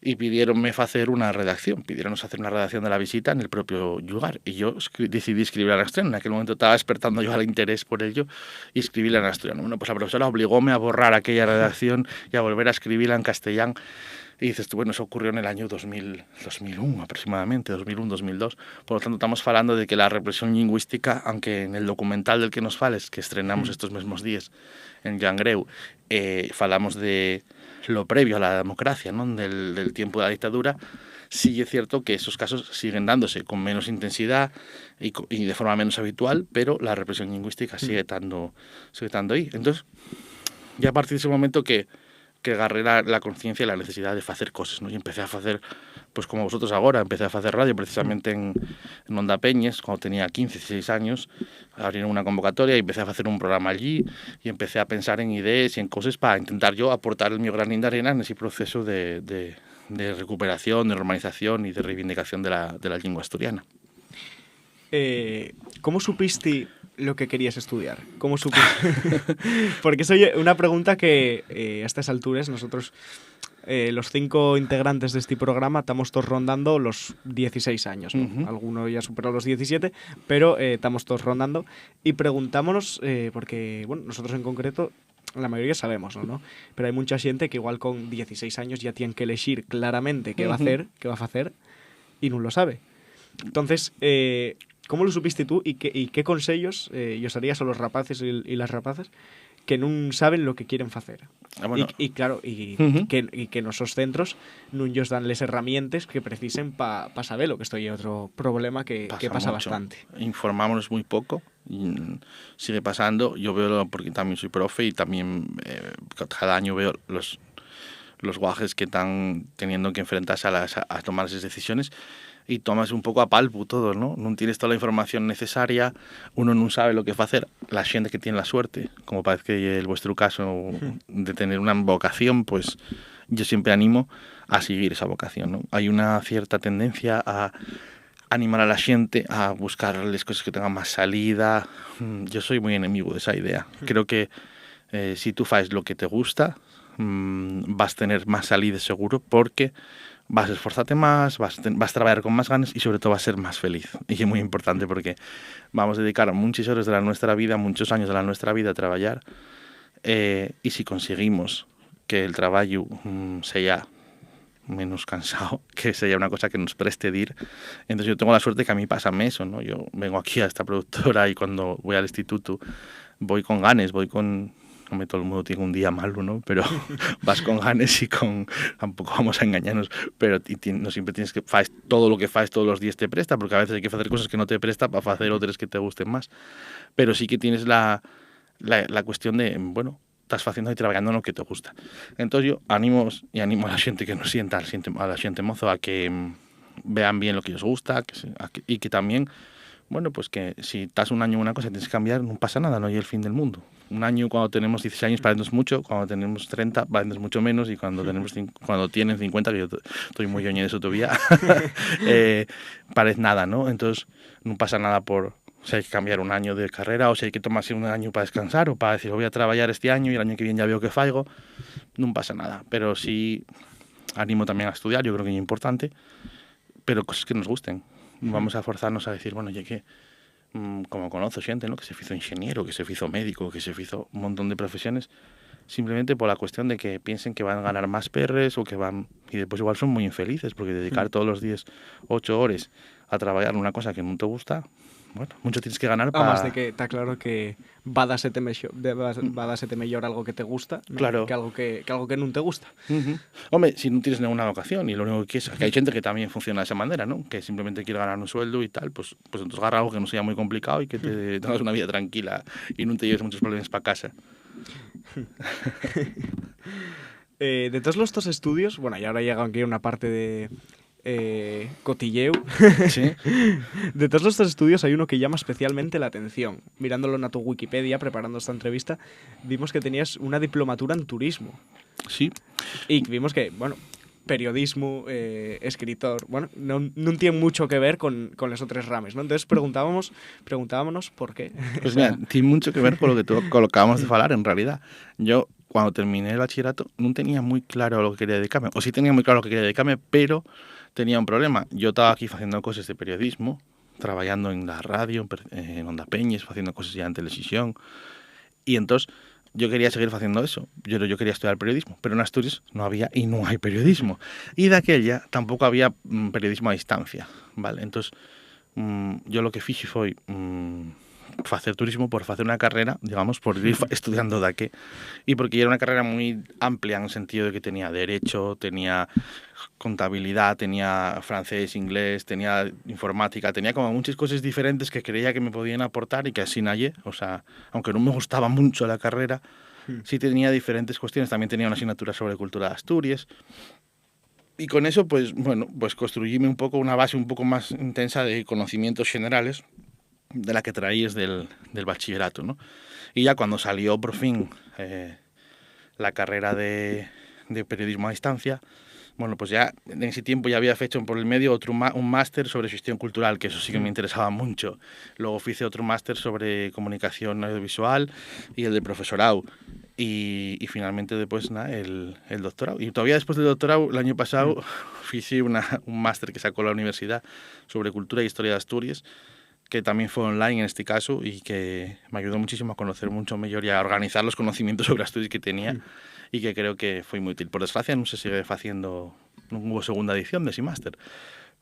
y pidieronme hacer una redacción. Pidieronnos hacer una redacción de la visita en el propio lugar. Y yo decidí escribir en asturiano. En aquel momento estaba despertando yo el interés por ello y escribirla en asturiano. Bueno, pues la profesora obligóme a borrar aquella redacción y a volver a escribirla en castellano. Y dices tú, bueno, eso ocurrió en el año 2001 aproximadamente, 2001-2002. Por lo tanto, estamos hablando de que la represión lingüística, aunque en el documental del que nos fales, que estrenamos estos mismos días en Llangreu, falamos de lo previo a la democracia, ¿no? del tiempo de la dictadura, sí es cierto que esos casos siguen dándose con menos intensidad y de forma menos habitual, pero la represión lingüística sigue estando ahí. Entonces, ya a partir de ese momento que agarré la conciencia y la necesidad de hacer cosas, ¿no? Y empecé a hacer pues como vosotros ahora, empecé a hacer radio precisamente en Onda Peñes, cuando tenía 15, 16 años, abrieron una convocatoria y empecé a hacer un programa allí y empecé a pensar en ideas y en cosas para intentar yo aportar el mío granín de arena en ese proceso de recuperación, de normalización y de reivindicación de la lengua asturiana. ¿Cómo supiste lo que querías estudiar? ¿Cómo supiste? Porque soy una pregunta que a estas alturas nosotros, los 5 integrantes de este programa, estamos todos rondando los 16 años, ¿no? Uh-huh. Alguno ya superó los 17, pero estamos todos rondando y preguntámonos, porque bueno, nosotros en concreto la mayoría sabemos, ¿no? Pero hay mucha gente que igual con 16 años ya tienen que elegir claramente qué va a hacer, qué va a hacer y no lo sabe. Entonces, ¿cómo lo supiste tú y qué consejos os darías a los rapaces y las rapazas que no saben lo que quieren hacer? Bueno. Y claro, Uh-huh. que en esos centros no ellos dan les herramientas que precisen para saberlo, que esto es otro problema que pasa mucho. bastante. Informámonos muy poco, y sigue pasando. Yo veo, porque también soy profe y también cada año veo los guajes que están teniendo que enfrentarse a tomar esas decisiones y tomas un poco a palpo todo, ¿no? No tienes toda la información necesaria, uno no sabe lo que va a hacer. La gente que tiene la suerte, como parece que es vuestro caso, de tener una vocación, pues yo siempre animo a seguir esa vocación, ¿no? Hay una cierta tendencia a animar a la gente a buscarles cosas que tengan más salida. Yo soy muy enemigo de esa idea. Creo que si tú haces lo que te gusta, vas a tener más salida seguro, porque vas a esforzarte más, vas a trabajar con más ganas y sobre todo vas a ser más feliz. Y es muy importante porque vamos a dedicar muchas horas de nuestra vida, muchos años de nuestra vida a trabajar, y si conseguimos que el trabajo sea menos cansado, que sea una cosa que nos preste de ir, entonces yo tengo la suerte que a mí pásame eso, ¿no? Yo vengo aquí a esta productora y cuando voy al instituto voy con ganas, voy con... Hombre, todo el mundo tiene un día malo, ¿no? Pero vas con ganas y con... Tampoco vamos a engañarnos, pero no siempre tienes que... todo lo que haces todos los días te presta, porque a veces hay que hacer cosas que no te presta para hacer otras que te gusten más. Pero sí que tienes la cuestión de, bueno, estás haciendo y trabajando en lo que te gusta. Entonces yo animo a la gente que nos sienta, a la gente mozo, a que vean bien lo que les gusta y que también... Bueno, pues que si estás un año en una cosa y tienes que cambiar, no pasa nada, no hay el fin del mundo. Un año cuando tenemos 16 años parecernos mucho, cuando tenemos 30 parecernos mucho menos y cuando tienen 50, que yo estoy muy oñe de eso todavía, parece nada, ¿no? Entonces no pasa nada por si hay que cambiar un año de carrera o si hay que tomarse un año para descansar o para decir voy a trabajar este año y el año que viene ya veo que fallo, no pasa nada. Pero sí animo también a estudiar, yo creo que es importante, pero cosas que nos gusten. Vamos a forzarnos a decir, bueno, ya que como conozco gente, ¿no? Que se hizo ingeniero, que se hizo médico, que se hizo un montón de profesiones, simplemente por la cuestión de que piensen que van a ganar más perres o que van... Y después igual son muy infelices, porque dedicar todos los días 8 horas a trabajar en una cosa que no te gusta, bueno, mucho tienes que ganar para... Además de que está claro que va a dársete mejor algo que te gusta, ¿no? Claro. que algo que no te gusta. Uh-huh. Hombre, si no tienes ninguna vocación y lo único que quieres, que hay gente que también funciona de esa manera, ¿no? Que simplemente quiere ganar un sueldo y tal, pues entonces agarra algo que no sea muy complicado y que te tengas una vida tranquila y no te lleves muchos problemas para casa. De todos los estudios, bueno, y ahora llega aquí una parte de cotilleo. ¿Sí? De todos los estudios hay uno que llama especialmente la atención. Mirándolo en tu Wikipedia, preparando esta entrevista, vimos que tenías una diplomatura en turismo. Sí. Y vimos que, bueno, periodismo, escritor, bueno, no tiene mucho que ver con las otras ramas, ¿no? Entonces preguntábamos por qué. Pues mira, tiene mucho que ver con lo que acabamos de hablar, en realidad. Yo, cuando terminé el bachillerato, no tenía muy claro a lo que quería dedicarme. O sí tenía muy claro a lo que quería dedicarme, pero tenía un problema. Yo estaba aquí haciendo cosas de periodismo, trabajando en la radio, en Onda Peñes, haciendo cosas ya en televisión. Y entonces yo quería seguir haciendo eso. Yo quería estudiar periodismo, pero en Asturias no había y no hay periodismo. Y de aquella tampoco había periodismo a distancia, ¿vale? Entonces yo lo que hice fue hacer turismo por hacer una carrera, digamos, por ir estudiando de aquí. Y porque era una carrera muy amplia en el sentido de que tenía derecho, tenía contabilidad, tenía francés, inglés, tenía informática, tenía como muchas cosas diferentes que creía que me podían aportar y que así nadie, o sea, aunque no me gustaba mucho la carrera, sí tenía diferentes cuestiones. También tenía una asignatura sobre cultura de Asturias. Y con eso, pues bueno, pues construíme un poco una base un poco más intensa de conocimientos generales de la que traías del bachillerato, ¿no? Y ya cuando salió por fin la carrera de periodismo a distancia, bueno, pues ya en ese tiempo ya había hecho por el medio un máster sobre gestión cultural, que eso sí que me interesaba mucho. Luego hice otro máster sobre comunicación audiovisual y el de profesorado. Y finalmente después el doctorado. Y todavía después del doctorado, el año pasado, hice un máster que sacó la universidad sobre cultura e historia de Asturias, que también fue online en este caso y que me ayudó muchísimo a conocer mucho mejor y a organizar los conocimientos sobre Asturias que tenía y que creo que fue muy útil. Por desgracia no se sigue haciendo, no hubo segunda edición de ese máster.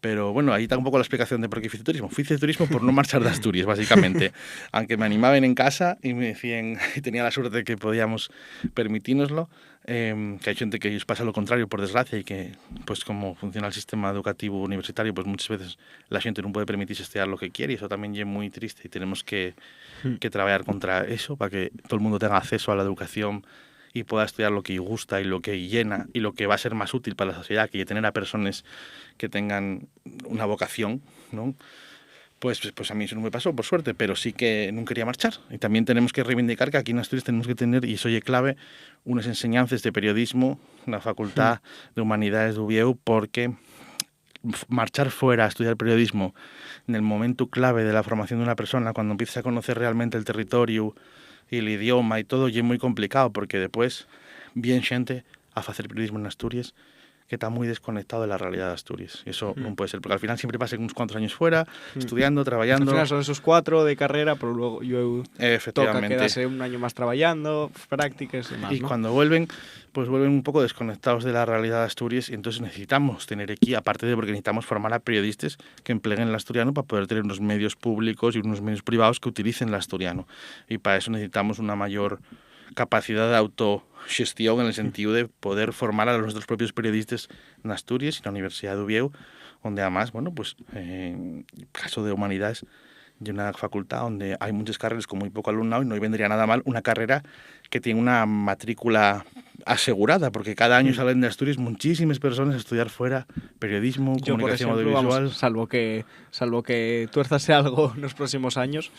Pero bueno, ahí está un poco la explicación de por qué hice turismo. Fui hice turismo por no marchar de Asturias, básicamente. Aunque me animaban en casa y me decían, y tenía la suerte de que podíamos permitirnoslo, que hay gente que os pasa lo contrario, por desgracia, y que, pues como funciona el sistema educativo universitario, pues muchas veces la gente no puede permitirse estudiar lo que quiere, y eso también es muy triste, y tenemos que trabajar contra eso, para que todo el mundo tenga acceso a la educación y pueda estudiar lo que gusta y lo que llena y lo que va a ser más útil para la sociedad, que tener a personas que tengan una vocación, ¿no? Pues a mí eso no me pasó, por suerte, pero sí que no quería marchar. Y también tenemos que reivindicar que aquí en Asturias tenemos que tener, y eso es clave, unas enseñanzas de periodismo en la Facultad de Humanidades de Uvieu, porque marchar fuera a estudiar periodismo en el momento clave de la formación de una persona, cuando empiezas a conocer realmente el territorio y el idioma y todo, y es muy complicado, porque después bien gente a hacer periodismo en Asturias que está muy desconectado de la realidad de Asturias. Y eso no puede ser, porque al final siempre pasan unos cuantos años fuera, estudiando, trabajando. Al final son esos 4 de carrera, pero luego yo toca quedarse un año más trabajando, prácticas y demás, y ¿no? Cuando vuelven, pues vuelven un poco desconectados de la realidad de Asturias, y entonces necesitamos tener aquí, aparte de porque necesitamos formar a periodistas que empleen el asturiano para poder tener unos medios públicos y unos medios privados que utilicen el asturiano. Y para eso necesitamos una mayor capacidad de autogestión en el sentido de poder formar a nuestros propios periodistas en Asturias y en la Universidad de Uvieu, donde además, bueno, pues en caso de humanidades, de una facultad donde hay muchas carreras con muy poco alumnado, y no vendría nada mal una carrera que tiene una matrícula asegurada, porque cada año salen de Asturias muchísimas personas a estudiar fuera periodismo, Yo, comunicación por ejemplo, audiovisual. Salvo que tuerzase algo en los próximos años,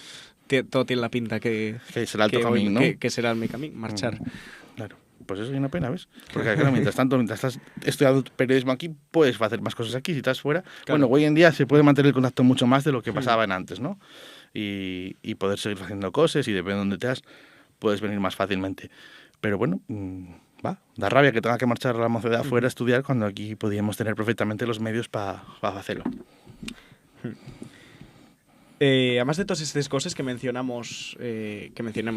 todo tiene la pinta que será el camino, ¿no? Que será mi camino, marchar. Claro. Pues eso es una pena, ¿ves? Porque claro, mientras estás estudiando periodismo aquí, puedes hacer más cosas aquí si estás fuera. Claro. Bueno, hoy en día se puede mantener el contacto mucho más de lo que pasaba en antes, ¿no? Y poder seguir haciendo cosas, y depende de dónde te das, puedes venir más fácilmente. Pero bueno, da rabia que tenga que marchar a la mocedad afuera a estudiar, cuando aquí podíamos tener perfectamente los medios para hacerlo. Además de todas estas cosas que mencionamos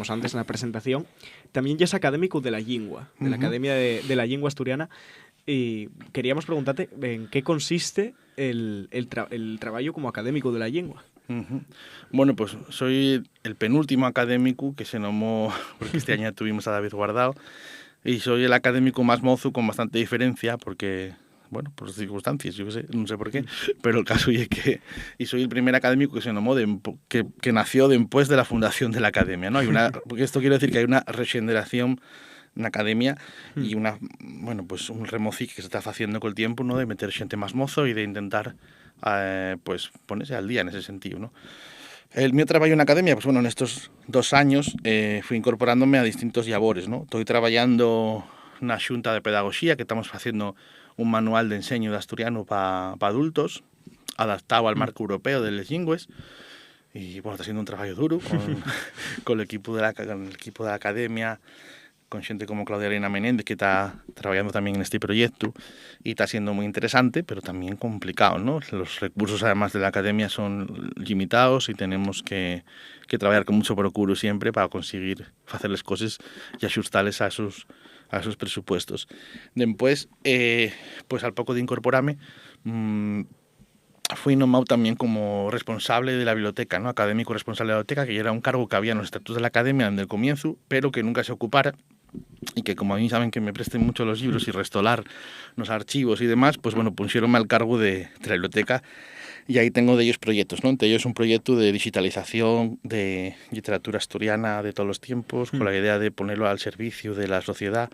antes en la presentación, también ya es académico de la Lingua, de la Academia de la Lingua Asturiana, y queríamos preguntarte en qué consiste el trabajo como académico de la lengua. Bueno, pues soy el penúltimo académico que se nomó, porque este año tuvimos a David Guardao, y soy el académico más mozo con bastante diferencia, porque, bueno, por circunstancias, yo qué sé, no sé por qué, pero el caso es que y soy el primer académico que se nomó que nació después de la fundación de la academia, ¿no? Porque esto quiere decir que hay una regeneración en la academia y pues un remocique que se está haciendo con el tiempo, ¿no? De meter gente más mozo y de intentar pues ponerse al día en ese sentido, ¿no? El mío trabajo en la academia, pues bueno, en estos 2 años fui incorporándome a distintos labores, ¿no? Estoy trabajando en una xunta de pedagogía, que estamos haciendo un manual de enseño de asturiano para adultos, adaptado al marco europeo de les lingües, y bueno, está siendo un trabajo duro con el equipo de la academia, con gente como Claudia Elena Menéndez, que está trabajando también en este proyecto, y está siendo muy interesante, pero también complicado, ¿no? Los recursos, además de la academia, son limitados, y tenemos que trabajar con mucho procuro siempre para conseguir hacerles cosas y ajustarles a sus presupuestos. Después, pues al poco de incorporarme, fui nombrado también como responsable de la biblioteca, ¿no? Académico responsable de la biblioteca, que era un cargo que había en los estatutos de la academia desde el comienzo, pero que nunca se ocupara, y que como a mí saben que me presten mucho los libros y restolar los archivos y demás, pues bueno, pusieronme al cargo de la biblioteca y ahí tengo de ellos proyectos, ¿no? Entre ellos un proyecto de digitalización de literatura asturiana de todos los tiempos, con la idea de ponerlo al servicio de la sociedad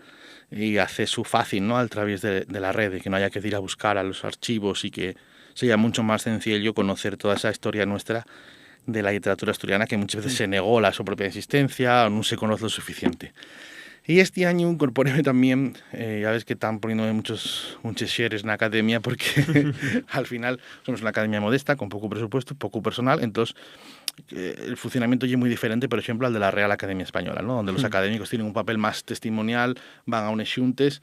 y hacer su fácil, ¿no? A través de la red, y que no haya que ir a buscar a los archivos y que sea mucho más sencillo conocer toda esa historia nuestra de la literatura asturiana, que muchas veces se negó a su propia existencia o no se conoce lo suficiente. Y este año incorporéme también, ya ves que están poniéndome muchos shares en la academia, porque al final somos una academia modesta, con poco presupuesto, poco personal, entonces el funcionamiento ya es muy diferente, por ejemplo, al de la Real Academia Española, ¿no? Donde los académicos tienen un papel más testimonial, van a unes xuntes,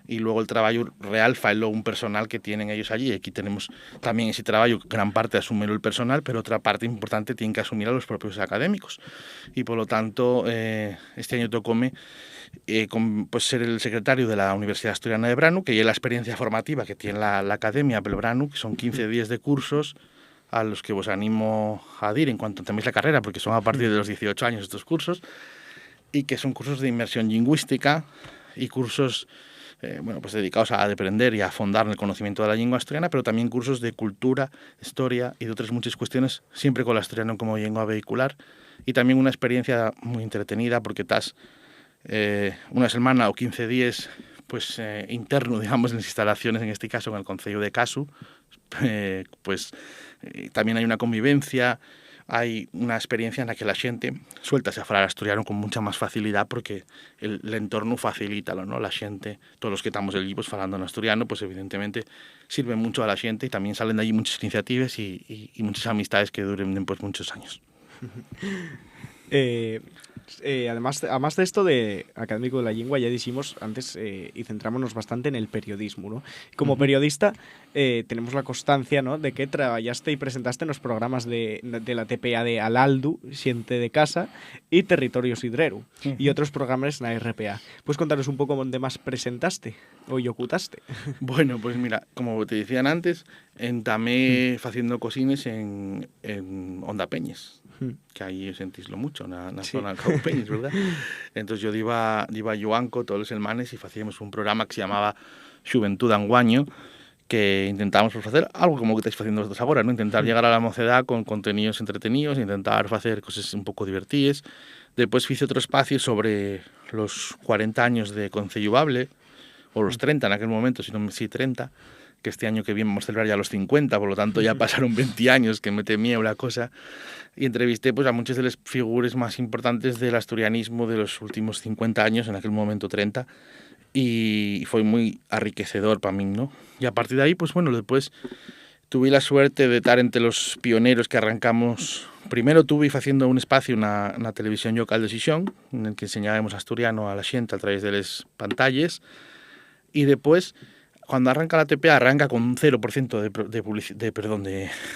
y luego el trabajo real faelo un personal que tienen ellos allí. Aquí tenemos también ese trabajo, gran parte asumirlo el personal, pero otra parte importante tienen que asumir a los propios académicos. Y por lo tanto, este año tocóme pues ser el secretario de la Universidad Asturiana de Branu, que ya es la experiencia formativa que tiene la academia del Branu, que son 15 días de cursos a los que os animo a ir en cuanto tenéis la carrera, porque son a partir de los 18 años estos cursos, y que son cursos de inmersión lingüística y cursos bueno, pues dedicados a aprender y a afondar en el conocimiento de la lengua asturiana, pero también cursos de cultura, historia y de otras muchas cuestiones, siempre con el asturiano como lengua vehicular, y también una experiencia muy entretenida, porque estás una semana o 15 días pues interno, digamos, en las instalaciones, en este caso en el concello de Casu, también hay una convivencia, hay una experiencia en la que la gente suelta a falar asturiano con mucha más facilidad, porque el entorno facilita, ¿no? La gente, todos los que estamos allí pues falando en asturiano, pues evidentemente sirve mucho a la gente, y también salen de allí muchas iniciativas y muchas amistades que duren pues muchos años. Además de esto de académico de la lengua, ya dijimos antes y centrámonos bastante en el periodismo, ¿no? Como periodista tenemos la constancia, ¿no?, de que trabajaste y presentaste en los programas de la TPA de Alaldu, Xente de Casa y Territorio Sidreru, y otros programas en la RPA. ¿Puedes contaros un poco dónde más presentaste o ocutaste? Bueno, pues mira, como te decían antes, entamé haciendo cosines en Onda Peñes, que ahí sentíslo mucho, en la zona de Cabo Peñes, ¿verdad? Entonces yo iba a Yuanco todos los semanas y hacíamos un programa que se llamaba Xuventud Anguaño, que intentábamos hacer algo como que estáis haciendo vosotros ahora, ¿no? Intentar llegar a la mocedad con contenidos entretenidos, intentar hacer cosas un poco divertidas. Después hice otro espacio sobre los 40 años de Concello Bable, o los 30 en aquel momento, si no me sí 30, que este año que viene vamos a celebrar ya los 50, por lo tanto ya pasaron 20 años, que me temía la cosa, y entrevisté pues a muchas de las figuras más importantes del asturianismo de los últimos 50 años, en aquel momento 30, y fue muy enriquecedor para mí, ¿no? Y a partir de ahí, pues bueno, después tuve la suerte de estar entre los pioneros que arrancamos. Primero tuve haciendo un espacio en la televisión local de Xixón, en el que enseñábamos asturiano a la gente a través de las pantallas, y después, cuando arranca la TPA, arranca con un 0%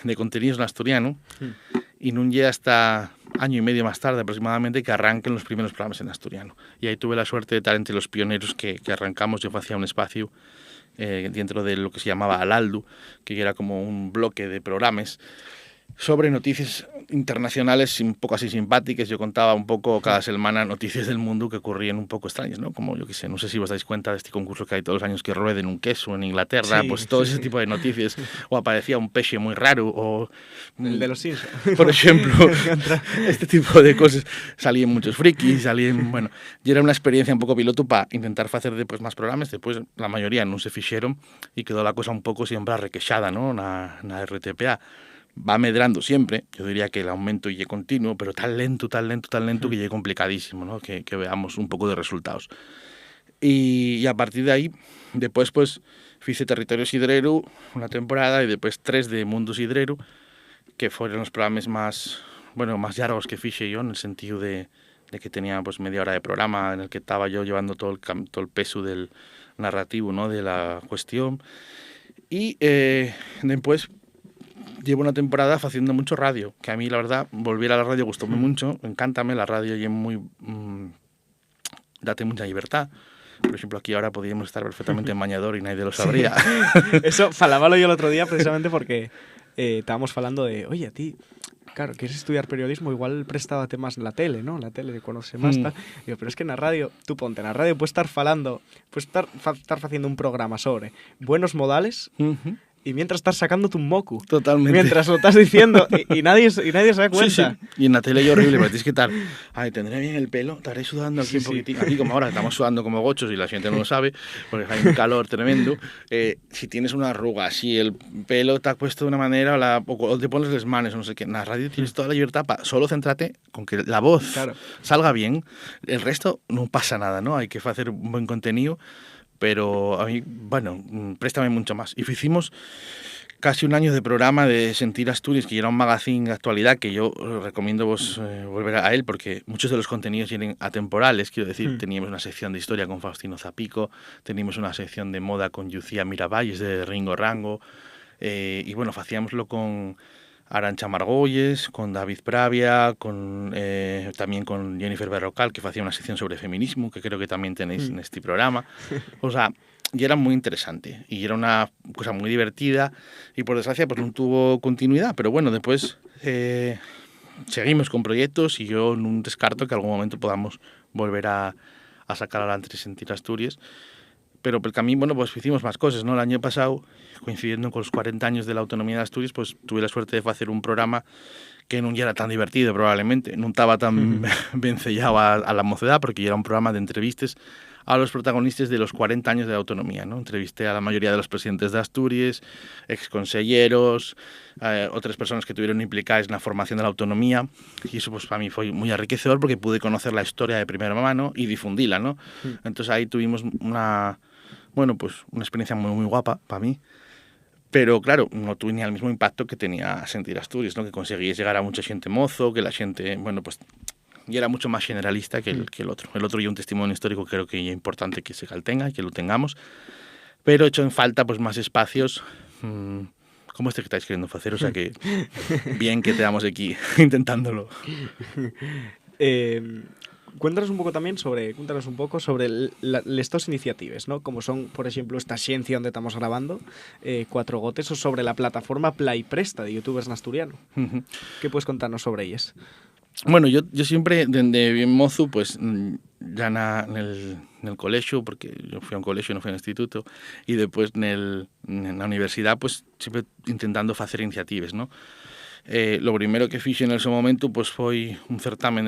de contenidos en asturiano, y no llega hasta año y medio más tarde aproximadamente que arranquen los primeros programas en asturiano. Y ahí tuve la suerte de estar entre los pioneros que arrancamos. Yo hacía un espacio dentro de lo que se llamaba Alaldu, que era como un bloque de programas sobre noticias internacionales un poco así simpáticas. Yo contaba un poco cada semana noticias del mundo que ocurrían un poco extrañas, ¿no? Como yo qué sé, no sé si os dais cuenta de este concurso que hay todos los años que rueden un queso en Inglaterra, sí, pues todo ese tipo de noticias, o aparecía un peche muy raro, o el de los Simpsons, por ejemplo, este tipo de cosas. Salían muchos frikis, bueno, y era una experiencia un poco piloto para intentar hacer después más programas. Después la mayoría no se fixeron y quedó la cosa un poco siempre arrequexada, ¿no? Na RTPA. Va medrando siempre, yo diría que el aumento es continuo, pero tan lento que es complicadísimo, ¿no? Que veamos un poco de resultados. Y a partir de ahí, después pues hice Territorio Sidreru una temporada y después 3 de Mundo Sidreru, que fueron los programas más largos que hice yo, en el sentido de que tenía pues media hora de programa en el que estaba yo llevando todo el peso del narrativo, ¿no? De la cuestión. Y después llevo una temporada haciendo mucho radio, que a mí la verdad, volver a la radio gustóme mucho, encántame, la radio y es muy date mucha libertad. Por ejemplo, aquí ahora podríamos estar perfectamente en bañador y nadie lo sabría. Sí. Eso falábalo yo el otro día precisamente porque estábamos hablando de, oye, a ti, claro, quieres estudiar periodismo, igual prestábate más en la tele, ¿no? La tele conoce más, tal. Digo, pero es que na radio, tú ponte, na radio puedes estar falando, puedes estar haciendo un programa sobre buenos modales, y mientras estás sacándote un moco. Totalmente. Mientras lo estás diciendo y nadie se da cuenta. Sí. Y en la tele yo horrible, porque tienes que estar, ay, tendré bien el pelo, estaré sudando aquí un poquitín. Aquí como ahora estamos sudando como gochos y la gente no lo sabe, porque hay un calor tremendo. Si tienes una arruga, si el pelo te ha puesto de una manera o te pones las manos, no sé qué, en la radio tienes toda la libertad para solo céntrate con que la voz salga bien. El resto no pasa nada, ¿no? Hay que hacer un buen contenido. Pero a mí, bueno, préstame mucho más. Y hicimos casi un año de programa de Sentir Asturias, que era un magazine de actualidad, que yo recomiendo vos volver a él, porque muchos de los contenidos eran atemporales. Quiero decir, teníamos una sección de historia con Faustino Zapico, teníamos una sección de moda con Lucía Miravalles de Ringo Rango, y bueno, hacíamoslo con Arantxa Margolles, con David Pravia, también con Jennifer Berrocal, que hacía una sección sobre feminismo, que creo que también tenéis en este programa. O sea, y era muy interesante, y era una cosa muy divertida, y por desgracia pues no tuvo continuidad, pero bueno, después seguimos con proyectos, y yo no descarto que en algún momento podamos volver a sacar adelante Sentir Asturias. Pero por el camino, bueno, pues hicimos más cosas, ¿no? El año pasado, coincidiendo con los 40 años de la autonomía de Asturias, pues tuve la suerte de hacer un programa que no era tan divertido probablemente, no estaba tan vencellado a la mocedad, porque era un programa de entrevistas a los protagonistas de los 40 años de la autonomía, ¿no? Entrevisté a la mayoría de los presidentes de Asturias, exconselleros, otras personas que estuvieron implicadas en la formación de la autonomía, y eso pues para mí fue muy enriquecedor porque pude conocer la historia de primera mano y difundirla, ¿no? Entonces ahí tuvimos una experiencia muy, muy guapa para mí. Pero claro, no tuve ni el mismo impacto que tenía Sentir Asturias, ¿no? Que conseguí llegar a mucha gente mozo, que la gente, bueno, pues y era mucho más generalista que el otro. El otro y un testimonio histórico creo que es importante que se tenga y que lo tengamos, pero he hecho en falta pues más espacios como este que estáis queriendo hacer, o sea que bien que te damos aquí intentándolo. Cuéntanos un poco sobre estas iniciativas, ¿no? Como son, por ejemplo, esta ciencia donde estamos grabando, Cuatro Gotes, o sobre la plataforma Play Presta de youtubers en asturiano. ¿Qué puedes contarnos sobre ellas? Bueno, yo siempre, desde bien mozo, pues ya en el colegio, porque yo fui a un colegio, no fui a un instituto, y después en la universidad, pues siempre intentando hacer iniciativas, ¿no? Lo primero que hice en ese momento pues fue un certamen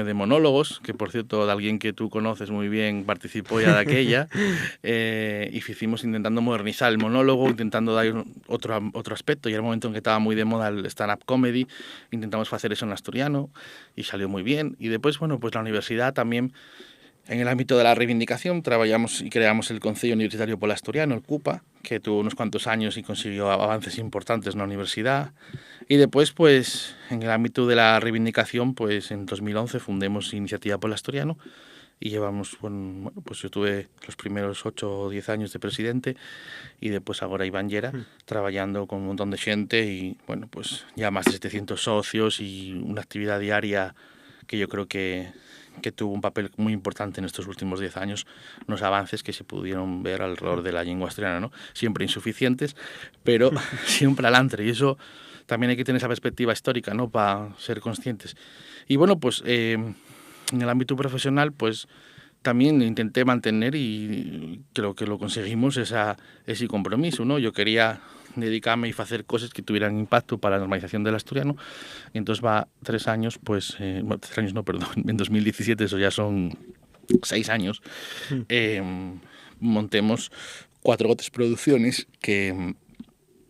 de monólogos, que por cierto de alguien que tú conoces muy bien participó ya de aquella, y hicimos intentando modernizar el monólogo, intentando dar otro aspecto, y era el momento en que estaba muy de moda el stand-up comedy, intentamos hacer eso en asturiano y salió muy bien. Y después, bueno, pues la universidad también, en el ámbito de la reivindicación, trabajamos y creamos el Concello Universitario Polasturiano, el CUPA, que tuvo unos cuantos años y consiguió avances importantes en la universidad. Y después, pues, en el ámbito de la reivindicación, pues en 2011 fundemos Iniciativa Polasturiano y llevamos, bueno, pues yo tuve los primeros 8 o 10 años de presidente y después ahora Iván Llera, trabajando con un montón de gente y, bueno, pues ya más de 700 socios y una actividad diaria que yo creo que tuvo un papel muy importante en estos últimos 10 años, los avances que se pudieron ver alrededor de la lengua asturiana, ¿no? Siempre insuficientes, pero siempre adelante, y eso también hay que tener esa perspectiva histórica, ¿no? Para ser conscientes. Y bueno, pues en el ámbito profesional, pues también intenté mantener, y creo que lo conseguimos, ese compromiso, ¿no? Yo quería dedicarme y hacer cosas que tuvieran impacto para la normalización del asturiano, y entonces va 3 años, pues, 3 años no, perdón, en 2017, eso ya son 6 años, montemos Cuatro Gotes Producciones,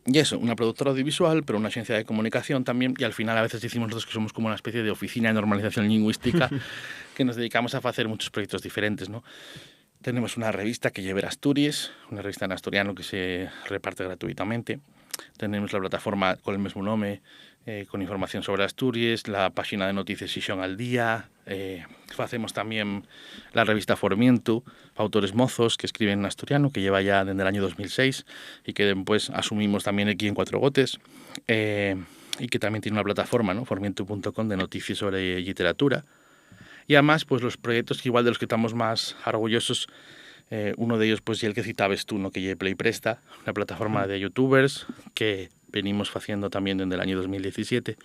y eso, una productora audiovisual, pero una agencia de comunicación también, y al final a veces decimos nosotros que somos como una especie de oficina de normalización lingüística que nos dedicamos a hacer muchos proyectos diferentes, ¿no? Tenemos una revista que lleva Asturias, una revista en asturiano que se reparte gratuitamente. Tenemos la plataforma con el mismo nombre, con información sobre Asturias, la página de noticias Xixón al Día. Hacemos también la revista Formiento, autores mozos que escriben en asturiano, que lleva ya desde el año 2006 y que después asumimos también aquí en Cuatro Gotes. Y que también tiene una plataforma, ¿no? Formiento.com, de noticias sobre literatura. Y además, pues los proyectos que igual de los que estamos más orgullosos, uno de ellos, pues y el que citabas tú, ¿no? Que lleve Play Presta, una plataforma de youtubers que venimos haciendo también desde el año 2017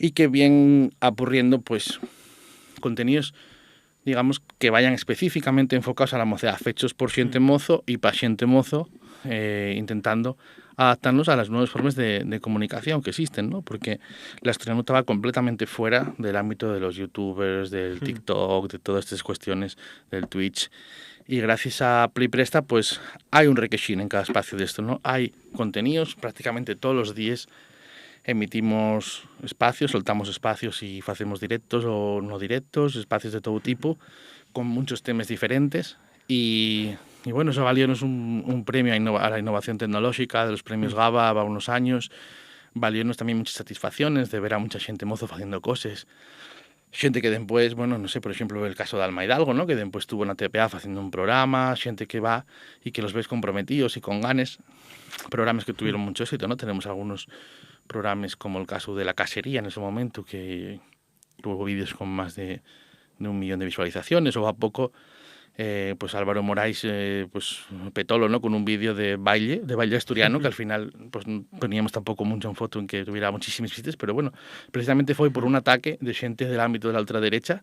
y que bien apurriendo pues contenidos, digamos, que vayan específicamente enfocados a la mocedad, fechos por xente mozo y pa xente mozo, intentando adaptarnos a las nuevas formas de comunicación que existen, ¿no? Porque la asturiano estaba completamente fuera del ámbito de los youtubers, del TikTok, de todas estas cuestiones, del Twitch. Y gracias a Play Presta, pues hay un requeixín en cada espacio de esto, ¿no? Hay contenidos prácticamente todos los días. Emitimos espacios, soltamos espacios y hacemos directos o no directos, espacios de todo tipo, con muchos temas diferentes. Y bueno, eso valiónos un premio a la innovación tecnológica de los premios GABA a unos años. Valiónos también muchas satisfacciones de ver a mucha xente mozo haciendo cosas. Xente que después, bueno, no sé, por ejemplo, el caso de Alma Hidalgo, ¿no? Que después estuvo en la TPA haciendo un programa, xente que va y que los ves comprometidos y con ganes. Programas que tuvieron mucho éxito, ¿no? Tenemos algunos programas como el caso de La Casería en ese momento, que tuvo vídeos con más de 1 millón de visualizaciones, o a poco pues Álvaro Morais pues petolo, ¿no? Con un vídeo de baile asturiano, que al final pues no teníamos tampoco mucho en foto en que tuviera muchísimas visitas, pero bueno, precisamente foi por un ataque de xente del ámbito de la ultraderecha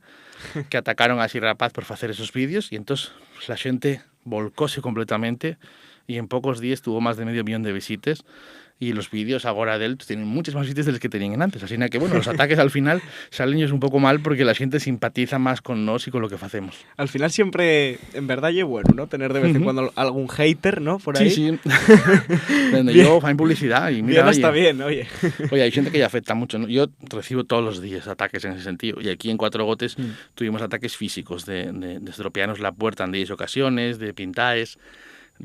que atacaron a Así Rapaz por hacer esos vídeos, y entonces la xente volcóse completamente y en pocos días tuvo más de 500 millón de visitas. Y los vídeos ahora de él tienen muchas más visitas de las que tenían antes. Así que, bueno, los ataques al final salen ellos un poco mal porque la gente simpatiza más con nos y con lo que hacemos. Al final siempre, en verdad, es bueno, ¿no? Tener de vez en cuando algún hater, ¿no? Por ahí. Sí. Donde yo hago publicidad y mira, bien, está bien, oye. Oye, hay gente que ya afecta mucho, ¿no? Yo recibo todos los días ataques en ese sentido. Y aquí en Cuatro Gotes tuvimos ataques físicos de estropearnos la puerta en 10 ocasiones, de pintaes,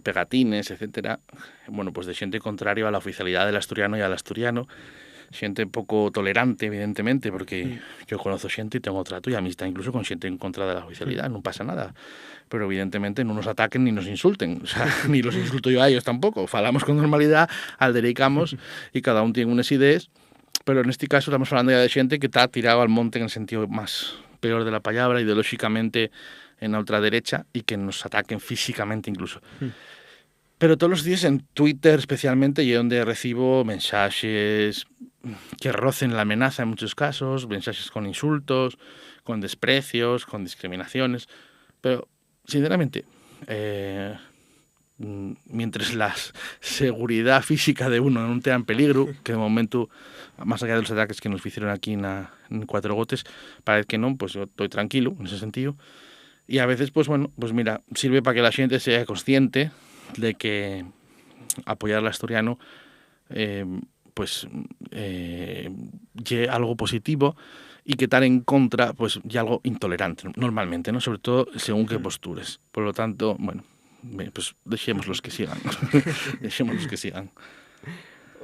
pegatines, etcétera. Bueno, pues de xente contrario a la oficialidad del asturiano y al asturiano, xente poco tolerante, evidentemente, porque yo conozco xente y tengo trato y amistad incluso con xente en contra de la oficialidad, no pasa nada. Pero evidentemente no nos ataquen ni nos insulten, o sea, ni los insulto yo a ellos tampoco. Falamos con normalidad, aldericamos y cada uno tiene unas ideas, pero en este caso estamos hablando ya de xente que está tirado al monte en el sentido más peor de la palabra, ideológicamente en la ultraderecha, y que nos ataquen físicamente incluso. Pero todos los días en Twitter especialmente, y donde recibo mensajes que rocen la amenaza en muchos casos, mensajes con insultos, con desprecios, con discriminaciones. Pero, sinceramente, mientras la seguridad física de uno no esté en peligro, que de momento, más allá de los ataques que nos hicieron aquí en Cuatro Gotes, parece que no, pues yo estoy tranquilo en ese sentido. Y a veces, pues bueno, pues mira, sirve para que la gente sea consciente de que apoyar al asturiano pues algo positivo, y que estar en contra pues ya algo intolerante normalmente, ¿no? Sobre todo según qué posturas. Por lo tanto, bueno, pues dejemos los que sigan. Dejemos los que sigan.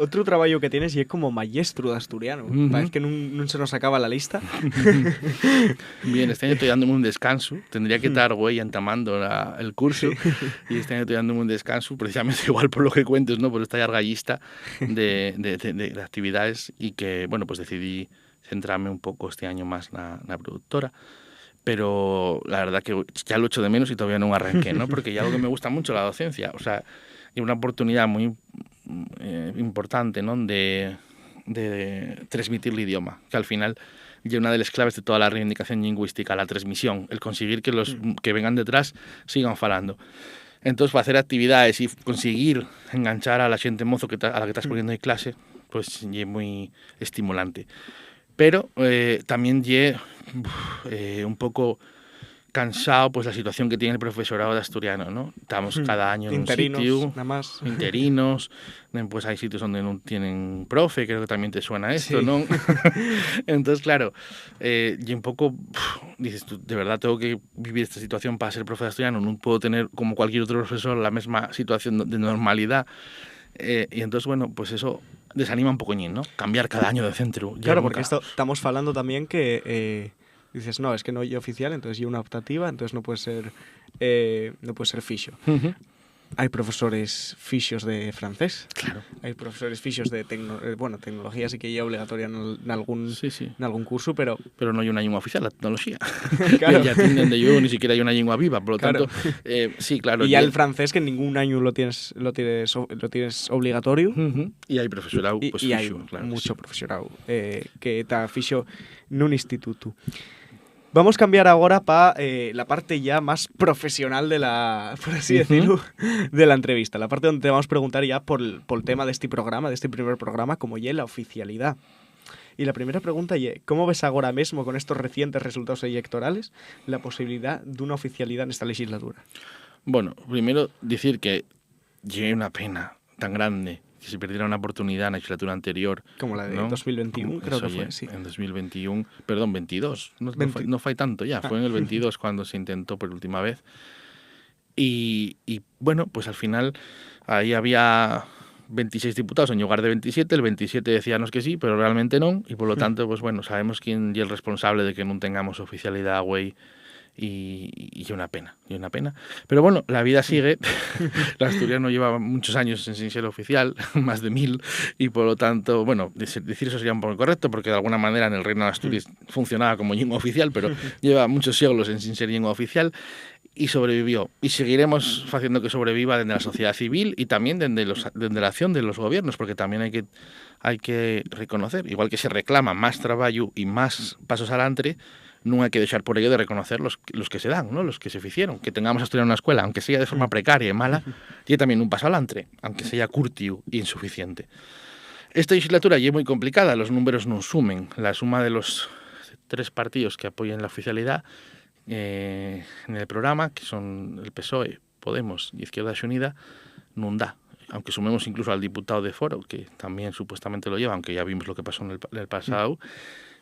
Otro trabajo que tienes y es como maestro de asturiano. Parece que no se nos acaba la lista. Bien, este año estoy dándome un descanso. Tendría que estar, güey, entamando el curso. Y este año estoy dándome un descanso, precisamente igual por lo que cuentes, ¿no? Por esta larga lista de actividades, y que, bueno, pues decidí centrarme un poco este año más en la productora. Pero la verdad que ya lo echo de menos y todavía no arranqué, ¿no? Porque ya algo que me gusta mucho, la docencia. O sea, y una oportunidad muy importante, ¿no? de transmitir el idioma, que al final es una de las claves de toda la reivindicación lingüística, la transmisión, el conseguir que los que vengan detrás sigan falando. Entonces, para hacer actividades y conseguir enganchar a la xente mozo a la que estás poniendo en clase, pues es muy estimulante. Pero también un poco cansado pues la situación que tiene el profesorado de asturiano, ¿no? Estamos cada año en un sitio, nada más. interinos, pues hay sitios donde no tienen profe, creo que también te suena esto, sí. ¿no? Entonces, claro, y un poco dices tú, de verdad tengo que vivir esta situación para ser profe de asturiano, no puedo tener como cualquier otro profesor la misma situación de normalidad, y entonces, bueno, pues eso desanima un pocoñín, ¿no? Cambiar cada año de centro. Claro, porque estamos hablando también que dices, no, es que no hay oficial, entonces hay una optativa, entonces no puede ser fixo. Hai profesores fixos de francés. Claro. Hai profesores fixos de tecnología, sí que é obligatoria nalgún Sí, sí. nalgún curso, pero Pero no hay una lengua oficial, la tecnología. Claro. Ya tienen de yo, ni siquiera hay una lengua viva, por lo Claro. tanto, sí, claro. y ya el francés que en ningún año lo tienes obligatorio. Ujú. Y hay profesorado, Y, pues y hai fixo, claro. mucho sí. profesorado que está fixo nun instituto. Vamos a cambiar ahora para la parte ya más profesional de la, por así decirlo, de la entrevista. La parte donde te vamos a preguntar ya por el tema de este programa, de este primer programa, como ya la oficialidad. Y la primera pregunta es, ¿cómo ves ahora mismo con estos recientes resultados electorales la posibilidad de una oficialidad en esta legislatura? Bueno, primero decir que llegué una pena tan grande que se perdiera una oportunidad en la legislatura anterior. Como la de ¿no? 2021, creo Eso que fue, ye, sí. En 2021, perdón, 22. No, 20. no fue tanto ya, fue en el 22 cuando se intentó por última vez. Y bueno, pues al final ahí había 26 diputados en lugar de 27, el 27 decíanos que sí, pero realmente no, y por lo tanto, pues bueno, sabemos quién es el responsable de que no tengamos oficialidad, güey, y una pena. Pero bueno, la vida sigue. La asturiano lleva muchos años sin ser oficial, más de 1000, y por lo tanto, bueno, decir eso sería un poco incorrecto, porque de alguna manera en el Reino de Asturias funcionaba como lengua oficial, pero lleva muchos siglos sin ser lengua oficial, y sobrevivió. Y seguiremos haciendo que sobreviva desde la sociedad civil y también desde la acción de los gobiernos, porque también hay que reconocer, igual que se reclama más trabajo y más pasos adelante, no hay que dejar por ello de reconocer los que se dan, ¿no? Los que se hicieron. Que tengamos asturiano en una escuela, aunque sea de forma precaria y mala, tiene también un paso adelante, aunque sea curtiu e insuficiente. Esta legislatura ya es muy complicada, los números no sumen. La suma de los 3 partidos que apoyan la oficialidad en el programa, que son el PSOE, Podemos y Izquierda Unida, no da. Aunque sumemos incluso al diputado de Foro, que también supuestamente lo lleva, aunque ya vimos lo que pasó en el pasado,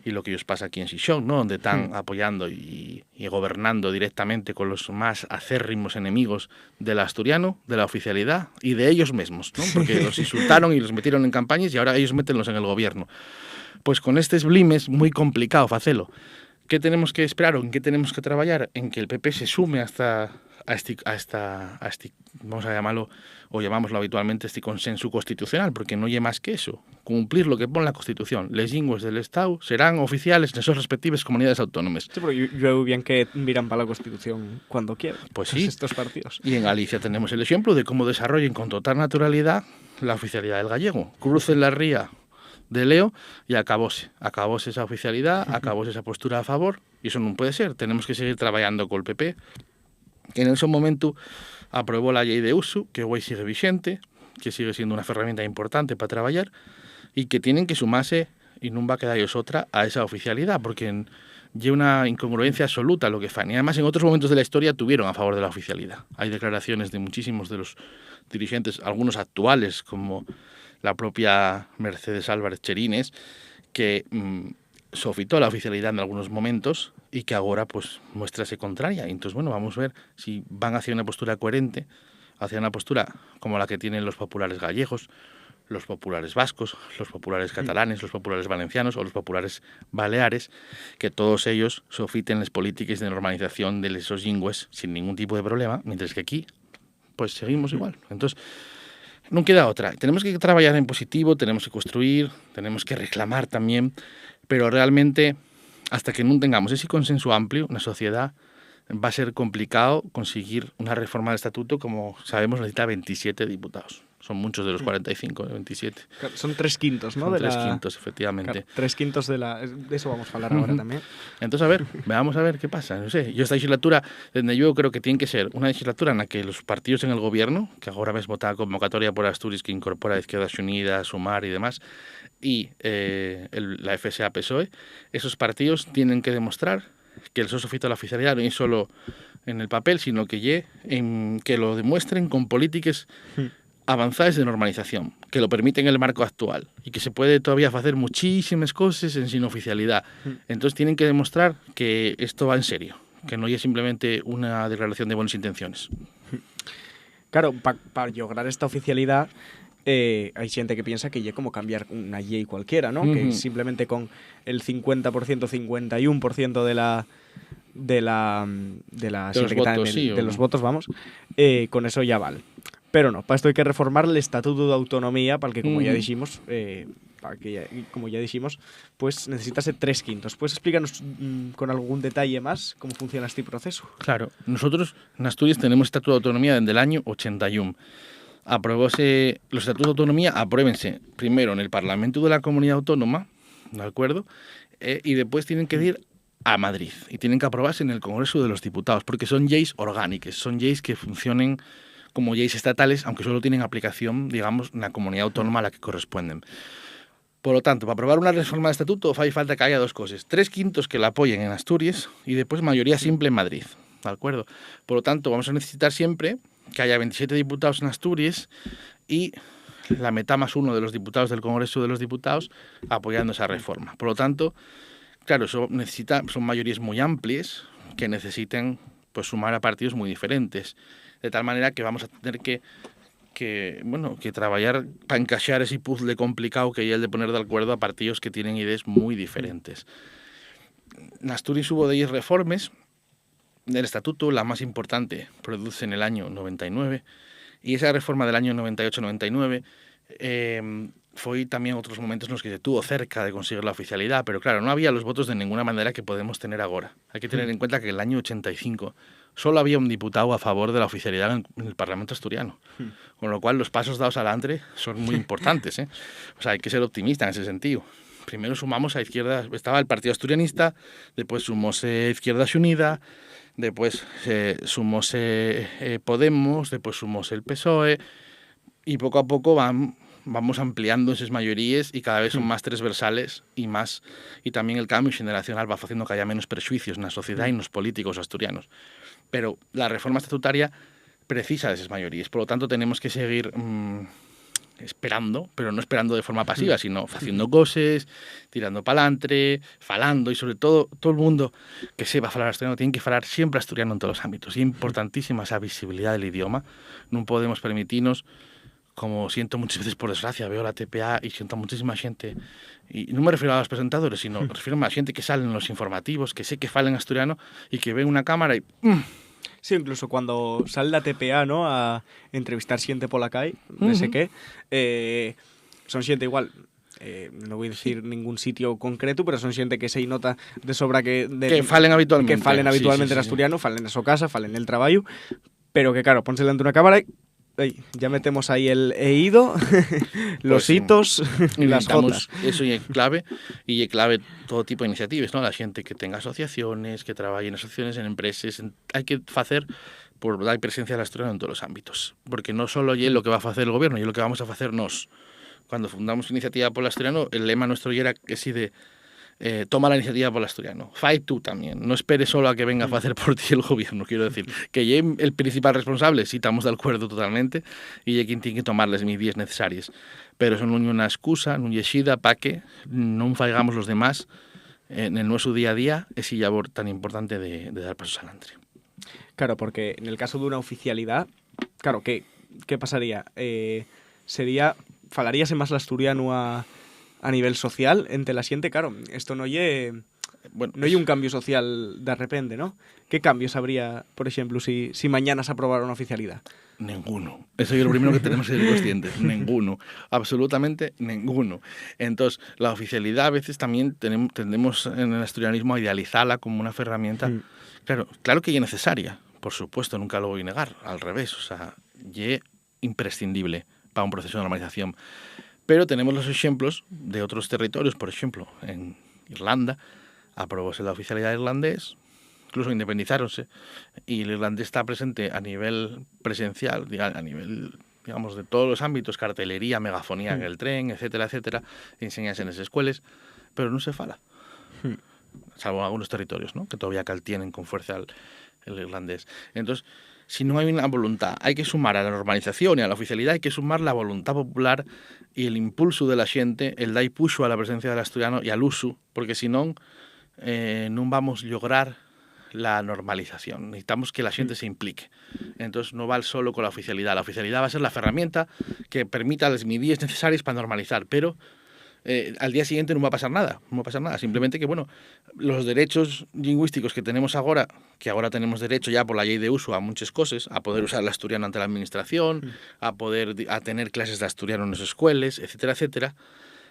y lo que os pasa aquí en Xixón, ¿no? Donde están apoyando y gobernando directamente con los más acérrimos enemigos del asturiano, de la oficialidad y de ellos mismos, ¿no? Porque los insultaron y los metieron en campañas y ahora ellos métenlos en el gobierno. Pues con estos blimes muy complicado facelo. ¿Qué tenemos que esperar o en qué tenemos que trabajar? En que el PP se sume a esta, vamos a llamarlo, o llamámoslo habitualmente, este consenso constitucional, porque no hay más que eso, cumplir lo que pone la Constitución. Les lingües del Estado serán oficiales en sus respectivas comunidades autónomas. Sí, pero yo veo bien que miran para la Constitución cuando quieran. Pues sí. Estos partidos. Y en Galicia tenemos el ejemplo de cómo desarrollan con total naturalidad la oficialidad del gallego. Crucen la ría de Leo y acabóse esa oficialidad, acabóse esa postura a favor, y eso no puede ser. Tenemos que seguir trabajando con el PP, que en ese momento aprobó la ley de uso, que hoy sigue vigente, que sigue siendo una herramienta importante para trabajar, y que tienen que sumarse, y no va a quedar otra, a esa oficialidad, porque hay una incongruencia absoluta lo que fan. Y además en otros momentos de la historia tuvieron a favor de la oficialidad. Hay declaraciones de muchísimos de los dirigentes, algunos actuales, como la propia Mercedes Álvarez Cherines, que sofitó la oficialidad en algunos momentos y que ahora pues muéstrase contraria. Entonces, bueno, vamos a ver si van hacia una postura coherente, hacia una postura como la que tienen los populares gallegos, los populares vascos, los populares catalanes, los populares valencianos o los populares baleares, que todos ellos sofiten las políticas de normalización de esos lingües sin ningún tipo de problema, mientras que aquí pues seguimos igual. Entonces, no queda otra. Tenemos que trabajar en positivo, tenemos que construir, tenemos que reclamar también, pero realmente hasta que no tengamos ese consenso amplio en la sociedad va a ser complicado conseguir una reforma del estatuto. Como sabemos, necesita 27 diputados. Son muchos de los 45, 27. Claro, son 3/5, ¿no? Son de 3/5, efectivamente. Claro, 3/5 de eso vamos a hablar ahora también. Entonces, a ver, veamos a ver qué pasa. No sé, yo esta legislatura, desde yo creo que tiene que ser una legislatura en la que los partidos en el gobierno, que ahora mismo está convocatoria por Asturias, que incorpora Izquierdas Unidas, Sumar y demás, y la FSA PSOE, esos partidos tienen que demostrar que el sofito de la oficialidad no es solo en el papel, sino que lo demuestren con políticas avanzadas de normalización, que lo permiten el marco actual y que se puede todavía hacer muchísimas cosas sin oficialidad. Entonces tienen que demostrar que esto va en serio, que no es simplemente una declaración de buenas intenciones. Claro, para lograr esta oficialidad hay gente que piensa que ya como cambiar una ley cualquiera, ¿no? Que simplemente con el 50%, 51% de los votos, vamos, con eso ya vale. Pero no, para esto hay que reformar el Estatuto de Autonomía, para el que, como ya dijimos, pues necesitase 3/5. ¿Puedes explicarnos con algún detalle más cómo funciona este proceso? Claro, nosotros en Asturias tenemos Estatuto de Autonomía desde el año 81. Aprobóse los Estatutos de Autonomía, apruébense primero en el Parlamento de la Comunidad Autónoma, ¿de acuerdo? Y después tienen que ir a Madrid y tienen que aprobarse en el Congreso de los Diputados, porque son leyes orgánicas, son leyes que funcionen como leyes estatales, aunque solo tienen aplicación, digamos, en la comunidad autónoma a la que corresponden. Por lo tanto, para aprobar una reforma de estatuto hay falta que haya 2 cosas. 3/5 que la apoyen en Asturias y después mayoría simple en Madrid, ¿de acuerdo? Por lo tanto, vamos a necesitar siempre que haya 27 diputados en Asturias y la mitad más 1 de los diputados del Congreso de los Diputados apoyando esa reforma. Por lo tanto, claro, eso son mayorías muy amplias que necesiten pues sumar a partidos muy diferentes. De tal manera que vamos a tener que trabajar para encaixar ese puzzle complicado que hay el de poner de acuerdo a partidos que tienen ideas muy diferentes. En Asturias hubo 10 reformas del Estatuto, la más importante produce en el año 99, y esa reforma del año 98-99 fue también otros momentos en los que se estuvo cerca de conseguir la oficialidad, pero claro, no había los votos de ninguna manera que podemos tener ahora. Hay que tener en cuenta que en el año 85 solo había un diputado a favor de la oficialidad en el Parlamento asturiano, con lo cual los pasos dados adelante son muy importantes, ¿eh? O sea, hay que ser optimista en ese sentido. Primero sumamos a izquierda, estaba el Partido Asturianista, después sumóse Izquierda Unida, después sumóse Podemos, después sumóse el PSOE, y poco a poco vamos ampliando esas mayorías y cada vez son más transversales y también el cambio generacional va haciendo que haya menos prejuicios en la sociedad y en los políticos asturianos. Pero la reforma estatutaria precisa de esas mayorías, por lo tanto tenemos que seguir esperando, pero no esperando de forma pasiva, sino haciendo cosas, tirando para adelante, falando, y sobre todo el mundo que sepa falar asturiano tiene que falar siempre asturiano en todos los ámbitos. Y es importantísima esa visibilidad del idioma. No podemos permitirnos, como siento muchas veces por desgracia, veo la TPA y siento a muchísima gente, y no me refiero a los presentadores, sino me refiero a la gente que sale en los informativos, que sé que fala en asturiano y que ve una cámara y... Sí, incluso cuando sale la TPA, ¿no?, a entrevistar xente pola calle, no sé qué, son xente igual, no voy a decir ningún sitio concreto, pero son xente que se nota de sobra que falen habitualmente. Que falen habitualmente en asturiano, falen en su casa, falen en el trabajo, pero que claro, ponse delante de una cámara y ya metemos ahí el ido, los hitos y las jotas. Eso es clave, y es clave todo tipo de iniciativas, ¿no? La gente que tenga asociaciones, que trabaje en asociaciones, en empresas, hay que hacer por dar presencia del asturiano en todos los ámbitos, porque no solo es lo que va a hacer el gobierno, es lo que vamos a hacer nos. Cuando fundamos Iniciativa por el Asturiano, el lema nuestro era que sí de toma la iniciativa por el asturiano. Fai tú también. No esperes solo a que venga a hacer por ti el gobierno, quiero decir. Que lle el principal responsable, sí, estamos de acuerdo totalmente, y lle quien tiene que tomar las medidas necesarias. Pero eso non é unha excusa, non lle xida para que non faigamos los demás en el nuestro día a día ese labor tan importante de dar pasos adelante. Claro, porque en el caso de una oficialidad, claro, ¿qué pasaría? Falaríase más el asturiano a nivel social entre la xente, claro, esto no lle un cambio social de repente, ¿no? ¿Qué cambios habría, por ejemplo, si mañana se aprobara una oficialidad? Ninguno. Eso es lo primero que tenemos que ser conscientes. Ninguno. Absolutamente ninguno. Entonces, la oficialidad a veces también tendemos en el asturianismo a idealizarla como una herramienta. Claro que es necesaria, por supuesto, nunca lo voy a negar. Al revés, o sea, es imprescindible para un proceso de normalización. Pero tenemos los ejemplos de otros territorios, por ejemplo, en Irlanda aprobóse la oficialidad irlandés, incluso independizáronse, y el irlandés está presente a nivel presencial, a nivel, digamos, de todos los ámbitos, cartelería, megafonía en el tren, etcétera, etcétera, enseñas en las escuelas, pero no se fala, salvo en algunos territorios, ¿no?, que todavía tienen con fuerza el irlandés. Entonces, si no hay una voluntad, hay que sumar a la normalización y a la oficialidad, hay que sumar la voluntad popular y el impulso de la xente, el dar puxo a la presencia del asturiano y al uso, porque si no, no vamos a lograr la normalización. Necesitamos que la xente se implique. Entonces no vale solo con la oficialidad va a ser la herramienta que permita las medidas necesarias para normalizar, pero al día siguiente no va a pasar nada, simplemente que, bueno, los derechos lingüísticos que tenemos ahora, que ahora tenemos derecho ya por la ley de uso a muchas cosas, a poder usar el asturiano ante la administración, a tener clases de asturiano en las escuelas, etcétera, etcétera,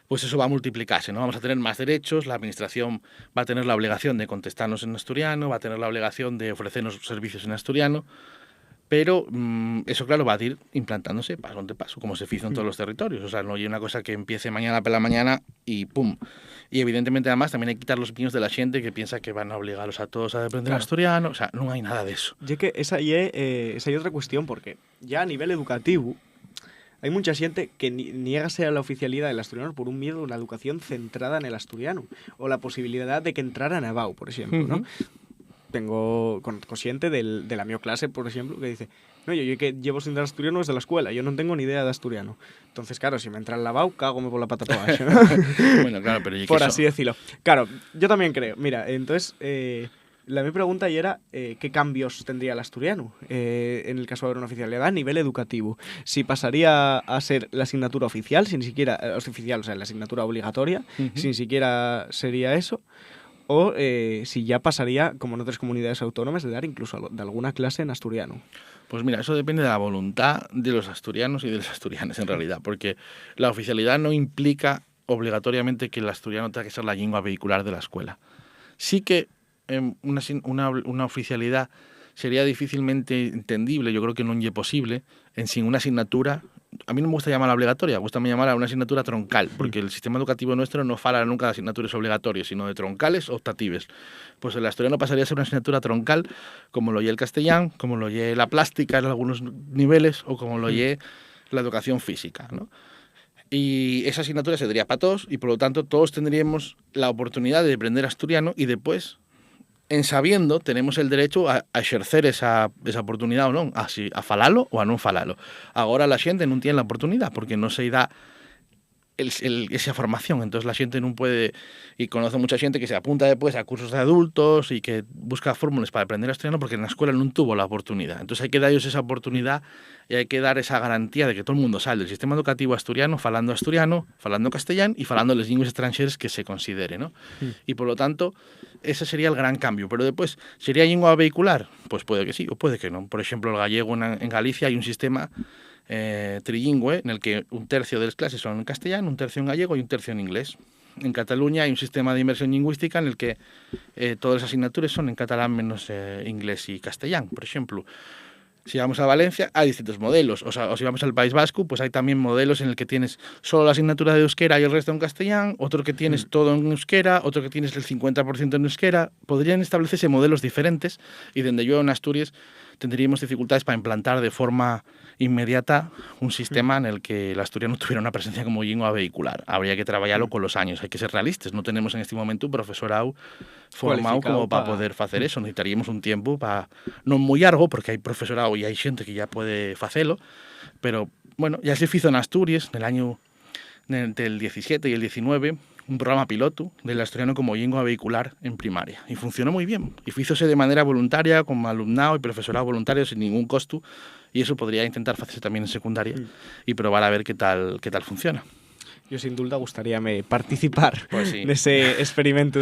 pues eso va a multiplicarse, ¿no? Vamos a tener más derechos, la administración va a tener la obligación de contestarnos en asturiano, va a tener la obligación de ofrecernos servicios en asturiano, pero eso, claro, va a ir implantándose paso ante paso, como se hizo en todos los territorios. O sea, no hay una cosa que empiece mañana por la mañana y ¡pum! Y evidentemente, además, también hay que quitar los piños de la gente que piensa que van a obligarlos a todos a aprender asturiano. O sea, no hay nada de eso. Ya que esa hay otra cuestión, porque ya a nivel educativo hay mucha gente que niégase a la oficialidad del asturiano por un miedo a una educación centrada en el asturiano, o la posibilidad de que entrara en EBAU, por ejemplo, ¿no? Tengo consciente de la mi clase, por ejemplo, que dice, no, yo que llevo sin dar asturiano desde la escuela, yo no tengo ni idea de asturiano. Entonces, claro, si me entra el lavao, cágome por la pata para abajo, ¿no? Bueno, claro, pero por así decirlo. Claro, yo también creo. Mira, entonces, mi pregunta ya era qué cambios tendría el asturiano en el caso de haber una oficialidad a nivel educativo. Si pasaría a ser la asignatura oficial, sin siquiera, oficial, o sea, la asignatura obligatoria, sin siquiera sería eso. O si ya pasaría, como en otras comunidades autónomas, de dar incluso de alguna clase en asturiano. Pues mira, eso depende de la voluntad de los asturianos y de las asturianas, en realidad, porque la oficialidad no implica obligatoriamente que el asturiano tenga que ser la lengua vehicular de la escuela. Sí que una oficialidad sería difícilmente entendible, yo creo que no es posible, sin una asignatura. A mí no me gusta llamarla obligatoria, me gusta llamarla una asignatura troncal, porque el sistema educativo nuestro no fala nunca de asignaturas obligatorias, sino de troncales o optatives. Pues el asturiano pasaría a ser una asignatura troncal, como lo oye el castellán, como lo oye la plástica en algunos niveles, o como lo oye la educación física, ¿no? Y esa asignatura se daría para todos, y por lo tanto todos tendríamos la oportunidad de aprender asturiano, y después, en sabiendo, tenemos el derecho a ejercer esa oportunidad o no, a falalo o a no falalo. Ahora la gente no tiene la oportunidad porque no se da esa formación, entonces la gente no puede, y conozco mucha gente que se apunta después a cursos de adultos y que busca fórmulas para aprender asturiano porque en la escuela no tuvo la oportunidad. Entonces hay que darles esa oportunidad y hay que dar esa garantía de que todo el mundo sale del sistema educativo asturiano, falando castellano y falando las lenguas extranjeras que se considere, ¿no? Y por lo tanto, ese sería el gran cambio. Pero después, ¿sería lengua vehicular? Pues puede que sí o puede que no. Por ejemplo, el gallego en Galicia hay un sistema trilingüe en el que un tercio de las clases son en castellano, un tercio en gallego y un tercio en inglés. En Cataluña hay un sistema de inmersión lingüística en el que todas las asignaturas son en catalán menos inglés y castellano, por ejemplo. Si vamos a Valencia, hay distintos modelos. O si vamos al País Vasco, pues hay también modelos en el que tienes solo la asignatura de euskera y el resto en castellano, otro que tienes todo en euskera, otro que tienes el 50% en euskera. Podrían establecerse modelos diferentes y donde yo en Asturias tendríamos dificultades para implantar de forma inmediata un sistema en el que el asturiano tuviera una presencia como lengua vehicular. Habría que trabajarlo con los años, hay que ser realistas. No tenemos en este momento un profesorado formado como para poder hacer eso. Necesitaríamos un tiempo, no muy largo, porque hay profesorado y hay gente que ya puede hacerlo, pero bueno, ya se hizo en Asturias, en el año del 17 y el 19, un programa piloto del asturiano como lengua vehicular en primaria. Y funcionó muy bien. Y hízose de manera voluntaria, con alumnado y profesorado voluntario, sin ningún costo. Y eso podría intentar hacerse también en secundaria y probar a ver qué tal funciona. Yo sin duda gustaríame participar pues sí. Nese experimento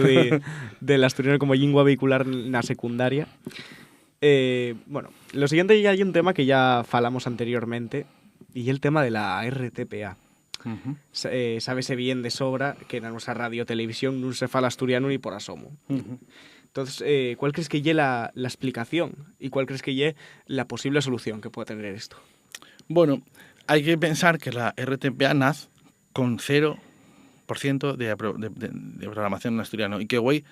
del asturiano como lengua vehicular na secundaria. Bueno, lo siguiente ya hay un tema que ya falamos anteriormente y el tema de la RTPA. Sábese bien de sobra que en nuestra radio televisión no se fala asturiano ni por asomo. Entonces, ¿cuál crees que lleve la explicación y cuál crees que lleve la posible solución que pueda tener esto? Bueno, hay que pensar que la RTPA nace con 0% de programación en asturiano y que hoy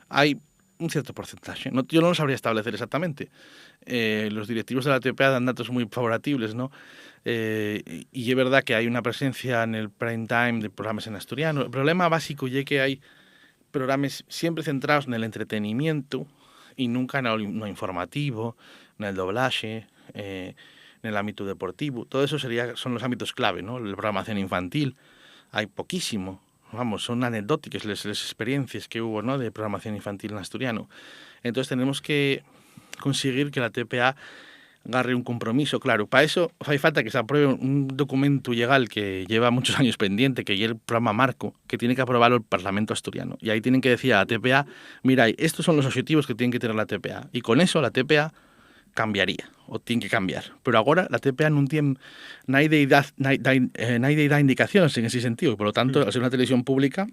hay un cierto porcentaje. Yo no lo sabría establecer exactamente. Los directivos de la TPA dan datos muy favorables, ¿no? Y es verdad que hay una presencia en el prime time de programas en asturiano. El problema básico es que hay programas siempre centrados en el entretenimiento y nunca en lo informativo, en el doblaje, en el ámbito deportivo. Todo eso son los ámbitos clave, ¿no? La programación infantil, hay poquísimo. Vamos, son anecdóticas las experiencias que hubo, ¿no?, de programación infantil en asturiano. Entonces tenemos que conseguir que la TPA agarre un compromiso, claro. Para eso fai falta que se apruebe un documento legal que lleva muchos años pendiente, que es el programa marco, que tiene que aprobarlo el Parlamento asturiano. Y ahí tienen que decir a la TPA, mira, estos son los objetivos que tiene que tener la TPA. Y con eso la TPA cambiaría, o tiene que cambiar. Pero ahora la TPA no tiene nadie da indicaciones en ese sentido. Y por lo tanto, al ser una televisión pública,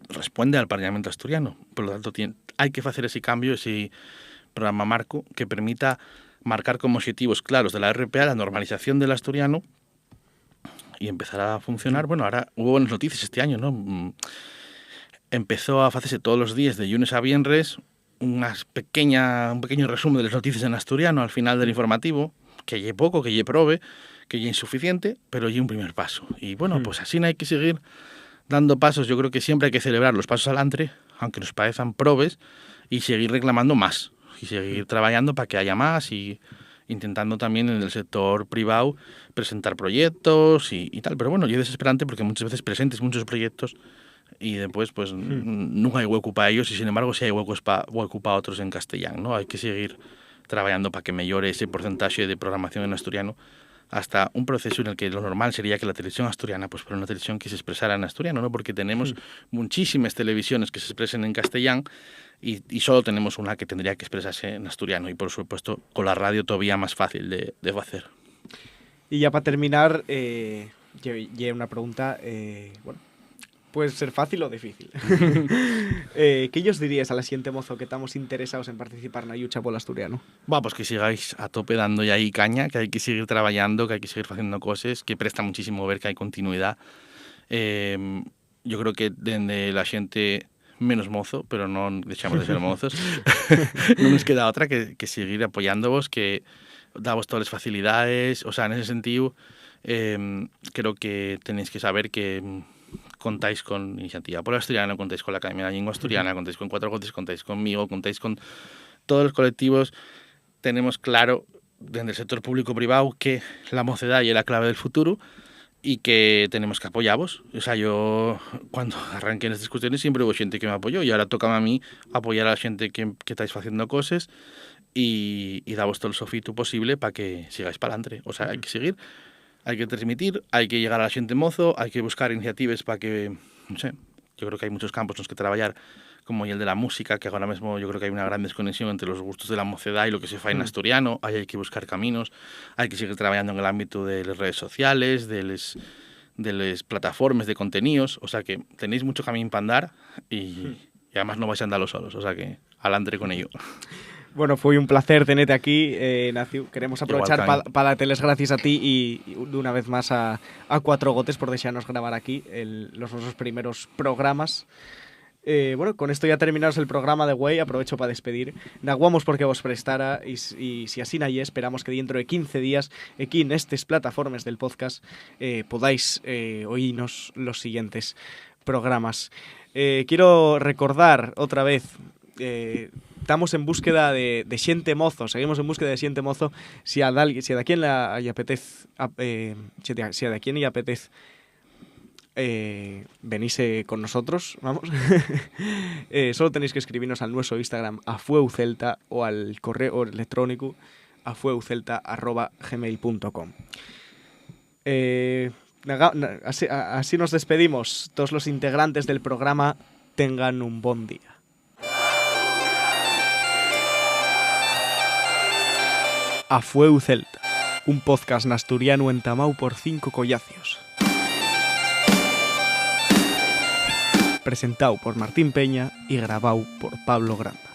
responde al Parlamento asturiano. Por lo tanto, hay que hacer ese cambio, ese programa marco que permita marcar como objetivos claros de la RPA la normalización del asturiano y empezar a funcionar. Bueno, ahora hubo buenas noticias este año, ¿no? Empezó a hacerse todos los días de lunes a viernes un pequeño resumen de las noticias en asturiano al final del informativo, que lle poco, que lle prove, que lle insuficiente, pero lle un primer paso. Y bueno, pues así no hay que seguir dando pasos. Yo creo que siempre hay que celebrar los pasos adelante, aunque nos parezcan probes, y seguir reclamando más. Y seguir trabajando para que haya más y intentando también en el sector privado presentar proyectos y tal. Pero bueno, yo es desesperante porque muchas veces presentes muchos proyectos y después pues nunca hay hueco para ellos y sin embargo sí hay hueco para otros en castellano, ¿no? Hay que seguir trabajando para que mejore ese porcentaje de programación en asturiano hasta un proceso en el que lo normal sería que la televisión asturiana pues fuera una televisión que se expresara en asturiano, ¿no? Porque tenemos muchísimas televisiones que se expresen en castellano y solo tenemos una que tendría que expresarse en asturiano y por supuesto con la radio todavía más fácil de hacer. Y ya para terminar, una pregunta, bueno, puede ser fácil o difícil. ¿Qué os diríais a la siguiente mozo que estamos interesados en participar en la lucha por el asturiano? Pues que sigáis a tope dando ya ahí caña, que hay que seguir trabajando, que hay que seguir haciendo cosas, que presta muchísimo ver que hay continuidad. Yo creo que desde la gente menos mozo, pero no dejamos de ser mozos, no nos queda otra que seguir apoyándoos, que damos todas las facilidades, o sea, en ese sentido creo que tenéis que saber que contáis con Iniciativa por el Asturiano, contáis con la Academia de la Lengua Asturiana, contáis con Cuatro Gotes, contáis conmigo, contáis con todos los colectivos. Tenemos claro desde el sector público-privado que la mocedad es la clave del futuro y que tenemos que apoyaros. O sea, yo cuando arranqué en estas discusiones siempre hubo gente que me apoyó y ahora toca a mí apoyar a la gente que estáis haciendo cosas y daros todo el sofito posible para que sigáis para adelante. O sea, hay que seguir, hay que transmitir, hay que llegar a la gente mozo, hay que buscar iniciativas para que, no sé, yo creo que hay muchos campos en los que trabajar, como el de la música, que ahora mismo yo creo que hay una gran desconexión entre los gustos de la mocedad y lo que se fa en asturiano. Ahí hay que buscar caminos, hay que seguir trabajando en el ámbito de las redes sociales, de las plataformas de contenidos, o sea que tenéis mucho camino para andar y además no vais a andarlo solos, o sea que adelante con ello. Bueno, fue un placer tenerte aquí, Naciu. Queremos aprovechar para darte las gracias a ti y de una vez más a Cuatro Gotes por dejarnos grabar aquí los nuestros primeros programas. Bueno, con esto ya terminamos el programa de Güey. Aprovecho para despedir. Naguamos porque vos prestara y si así no hay, esperamos que dentro de 15 días aquí en estas plataformas del podcast podáis oírnos los siguientes programas. Quiero recordar otra vez, estamos en búsqueda de xente mozo, seguimos en búsqueda de xente mozo. Si a de quien le apetece venise con nosotros, vamos. Solo tenéis que escribirnos al nuestro Instagram afueucelta o al correo electrónico afueucelta@gmail.com. Así nos despedimos. Todos los integrantes del programa tengan un buen día. Afueu Celta, un podcast asturiano entamado por 5 collacios. Presentado por Martín Peña y grabado por Pablo Granda.